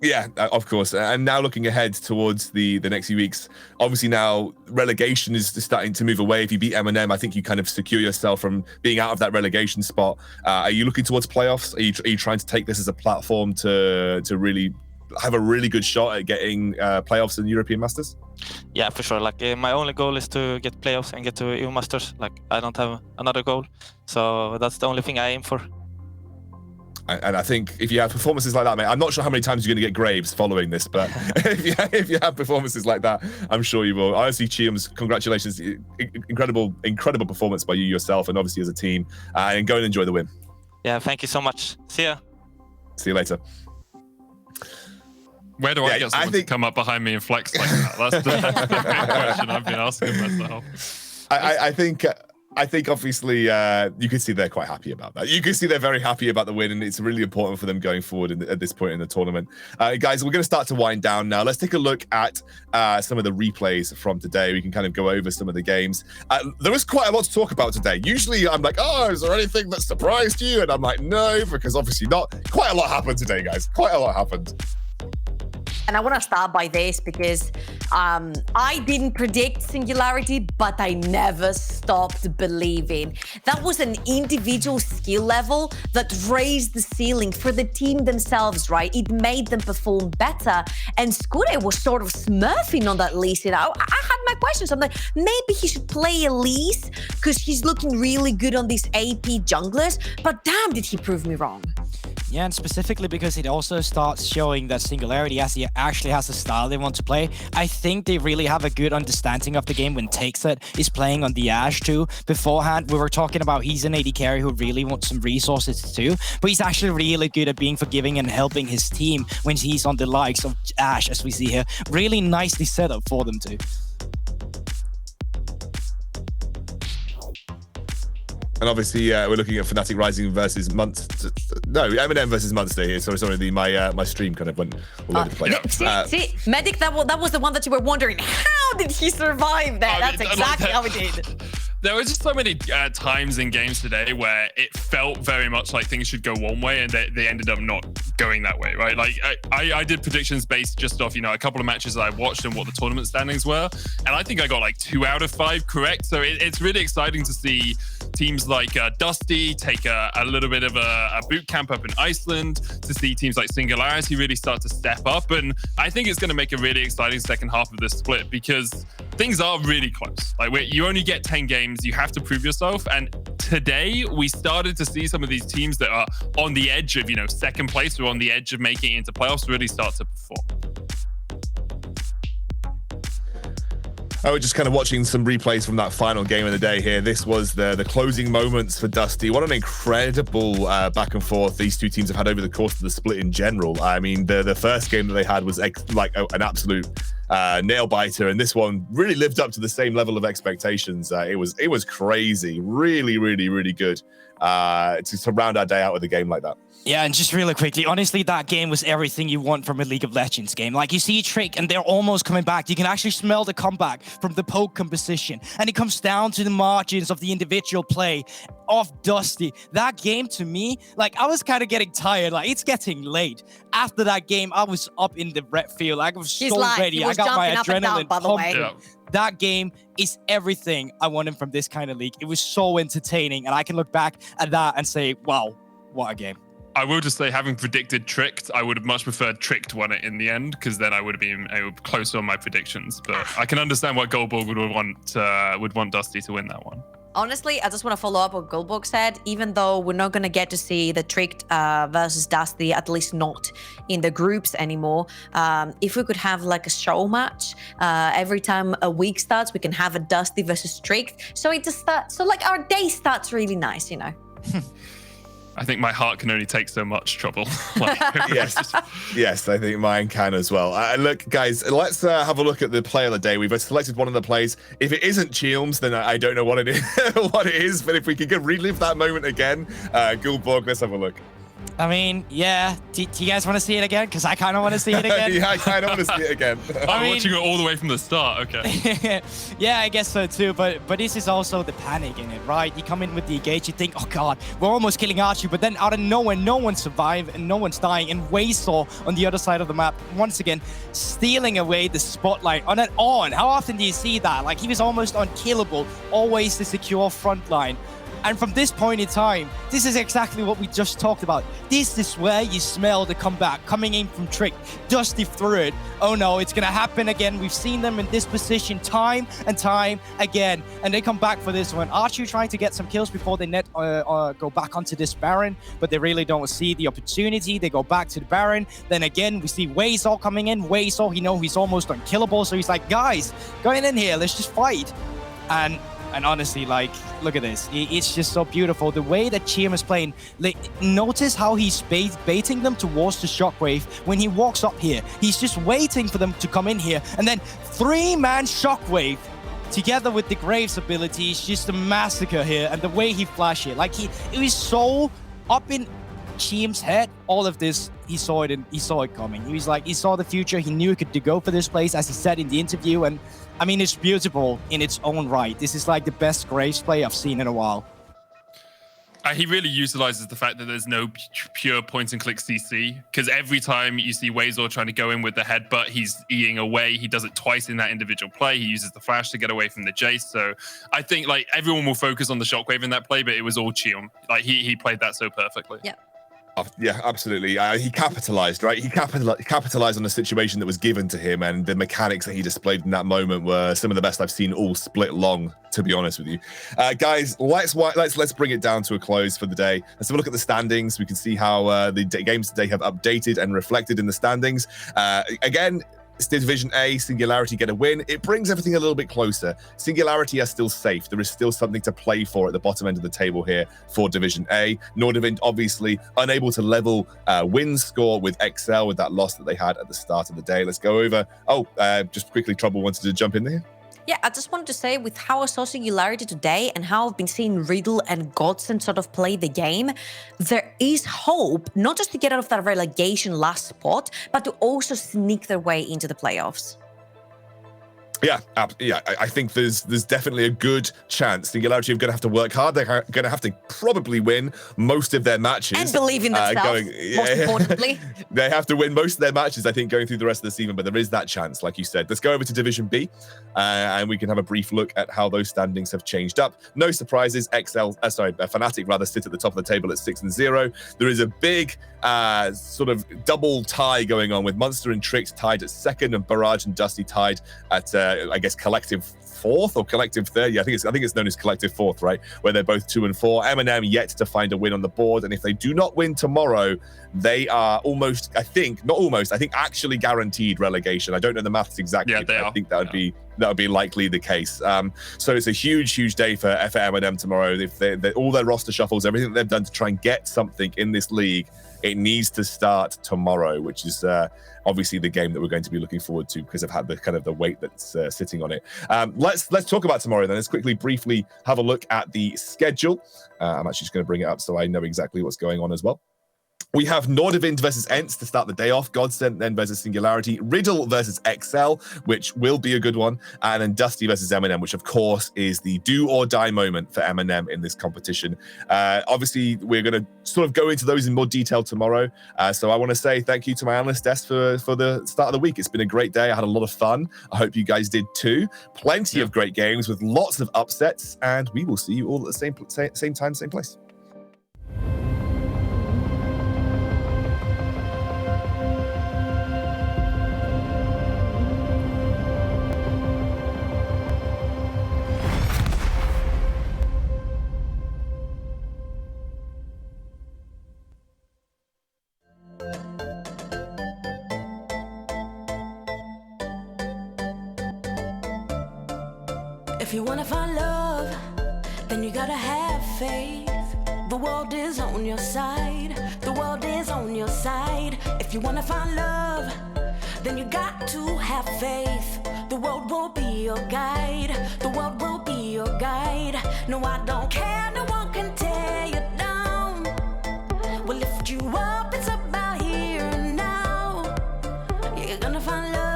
Yeah, of course. And now looking ahead towards the next few weeks, obviously now relegation is starting to move away. If you beat M&M, I think you kind of secure yourself from being out of that relegation spot. Are you looking towards playoffs? Are you trying to take this as a platform to really have a really good shot at getting playoffs in European Masters? Yeah, for sure. Like my only goal is to get playoffs and get to EU Masters. Like I don't have another goal, so that's the only thing I aim for. And I think if you have performances like that, mate, I'm not sure how many times you're going to get Graves following this, but if you have performances like that, I'm sure you will. Honestly, Chilms, congratulations. Incredible performance by you yourself and obviously as a team. And go and enjoy the win. Yeah, thank you so much. See ya. See you later. Where do I get someone to come up behind me and flex like that? That's the question I've been asking myself. I think obviously you can see they're quite happy about that. You can see they're very happy about the win, and it's really important for them going forward at this point in the tournament. Guys, we're going to start to wind down now. Let's take a look at some of the replays from today. We can kind of go over some of the games. There was quite a lot to talk about today. Usually I'm like, oh, is there anything that surprised you? And I'm like, no, because obviously not. Quite a lot happened today, guys. Quite a lot happened. And I want to start by this because I didn't predict Singularity, but I never stopped believing. That was an individual skill level that raised the ceiling for the team themselves, right? It made them perform better. And Skure was sort of smurfing on that Lee. I had my questions. I'm like, maybe he should play Elise because he's looking really good on these AP junglers. But damn, did he prove me wrong. Yeah, and specifically because it also starts showing that Singularity actually has a style they want to play. I think they really have a good understanding of the game when Takeset is playing on the Ashe too. Beforehand, we were talking about he's an AD carry who really wants some resources too, but he's actually really good at being forgiving and helping his team when he's on the likes of Ashe, as we see here. Really nicely set up for them too. And obviously, we're looking at Fnatic Rising versus M&M versus Munster here. Sorry, my stream kind of went all over the place. See, Medic, that was the one that you were wondering, how did he survive that? That's exactly how he did. There were just so many times in games today where it felt very much like things should go one way and they ended up not going that way, right? Like I did predictions based just off, a couple of matches that I watched and what the tournament standings were. And I think I got like 2 out of 5 correct. So it's really exciting to see teams like Dusty take a little bit of a boot camp up in Iceland, to see teams like Singularity really start to step up. And I think it's going to make a really exciting second half of this split because things are really close. Like you only get 10 games, you have to prove yourself. And today we started to see some of these teams that are on the edge of, second place or on the edge of making it into playoffs really start to perform. I was just kind of watching some replays from that final game of the day here. This was the closing moments for Dusty. What an incredible back and forth these two teams have had over the course of the split in general. I mean, the first game that they had was an absolute nail biter, and this one really lived up to the same level of expectations. It was crazy, really, really, really good to round our day out with a game like that. Yeah, and just really quickly, honestly, that game was everything you want from a League of Legends game. Like, you see Trick, and they're almost coming back. You can actually smell the comeback from the poke composition. And it comes down to the margins of the individual play of Dusty. That game, to me, like, I was kind of getting tired. Like, it's getting late. After that game, I was up in the red field. I was so ready. I got my adrenaline pumping. Yeah. That game is everything I wanted from this kind of league. It was so entertaining. And I can look back at that and say, wow, what a game. I will just say, having predicted Tricked, I would have much preferred Tricked won it in the end, because then I would have been closer on my predictions. But I can understand why Goldborg would want Dusty to win that one. Honestly, I just want to follow up what Goldborg said. Even though we're not going to get to see the Tricked versus Dusty, at least not in the groups anymore, if we could have like a show match every time a week starts, we can have a Dusty versus Tricked. So it just starts. So like our day starts really nice, I think my heart can only take so much trouble. Yes, I think mine can as well. Look, guys, let's have a look at the play of the day. We've selected one of the plays. If it isn't Chilms, then I don't know what it is. But if we could relive that moment again, Goldborg, let's have a look. I mean, yeah. Do you guys want to see it again? Because I kind of want to see it again. Yeah, I kind of want to see it again. I'm watching it all the way from the start. Okay. Yeah, I guess so too. But this is also the panic in it, right? You come in with the engage, you think, oh god, we're almost killing Archie, but then out of nowhere, no one survived and no one's dying. And Waysor on the other side of the map, once again, stealing away the spotlight on and on. How often do you see that? Like, he was almost unkillable, always the secure front line. And from this point in time, this is exactly what we just talked about. This is where you smell the comeback coming in from Trick. Dusty through it. Oh no, it's going to happen again. We've seen them in this position time and time again. And they come back for this one. Archie trying to get some kills before they go back onto this Baron, but they really don't see the opportunity. They go back to the Baron. Then again, we see Waysor coming in. Waysor, he's almost unkillable. So he's like, guys, going in here, let's just fight. And honestly, like, look at this. It's just so beautiful. The way that Chiem is playing, like, notice how he's baiting them towards the Shockwave when he walks up here. He's just waiting for them to come in here. And then 3-man Shockwave together with the Graves ability is just a massacre here. And the way he flashed it, like, it was so up in Chiem's head. All of this, he saw it coming. He was like, he saw the future. He knew he could go for this place, as he said in the interview. And I mean, it's beautiful in its own right. This is like the best Graves play I've seen in a while. He really utilizes the fact that there's no pure point and click CC, because every time you see Waysor trying to go in with the headbutt, he's eating away. He does it twice in that individual play. He uses the flash to get away from the Jace. So I think like everyone will focus on the Shockwave in that play, but it was all Chiem. Like he played that so perfectly. Yeah. Yeah, absolutely. He capitalized, right? He capitalized on a situation that was given to him, and the mechanics that he displayed in that moment were some of the best I've seen all split long, to be honest with you. Guys, let's bring it down to a close for the day. Let's have a look at the standings. We can see how the games today have updated and reflected in the standings. Again, Division A, Singularity get a win. It brings everything a little bit closer. Singularity are still safe. There is still something to play for at the bottom end of the table here for Division A. Nordivind obviously unable to level win score with XL with that loss that they had at the start of the day. Let's go over. Just quickly, Trouble wanted to jump in there. Yeah, I just wanted to say, with how I saw Singularity today and how I've been seeing Riddle and Godsend sort of play the game, there is hope, not just to get out of that relegation last spot, but to also sneak their way into the playoffs. Yeah, I think there's definitely a good chance. Singularity are going to have to work hard. They're going to have to probably win most of their matches. And believe in themselves, most importantly. They have to win most of their matches, I think, going through the rest of the season, but there is that chance, like you said. Let's go over to Division B, and we can have a brief look at how those standings have changed up. No surprises, Fnatic rather sit at the top of the table at 6-0. There is a big sort of double tie going on with Monster and Trix tied at second, and Barrage and Dusty tied at I guess, collective fourth or collective third. Yeah, I think it's known as collective fourth, right? Where they're both 2 and 4. M&M yet to find a win on the board, and if they do not win tomorrow, they are I think actually guaranteed relegation. I don't know the maths exactly, Yeah, but I think that would be likely the case. So it's a huge day for M&M tomorrow. If all their roster shuffles, everything that they've done to try and get something in this league, it needs to start tomorrow, which is obviously the game that we're going to be looking forward to because I've had the kind of the weight that's sitting on it. Let's talk about tomorrow then. Let's briefly have a look at the schedule. I'm actually just going to bring it up so I know exactly what's going on as well. We have Nordavind versus Ents to start the day off, Godsent then versus Singularity, Riddle versus XL, which will be a good one, and then Dusty versus M&M, which of course is the do or die moment for M&M in this competition. Obviously, we're going to sort of go into those in more detail tomorrow. So I want to say thank you to my analyst desk for the start of the week. It's been a great day. I had a lot of fun. I hope you guys did too. Plenty of great games with lots of upsets, and we will see you all at the same time, same place. If you wanna find love, then you gotta have faith. The world is on your side. The world is on your side. If you wanna find love, then you got to have faith. The world will be your guide. The world will be your guide. No, I don't care. No one can tear you down. We'll lift you up. It's about here and now. You're gonna find love.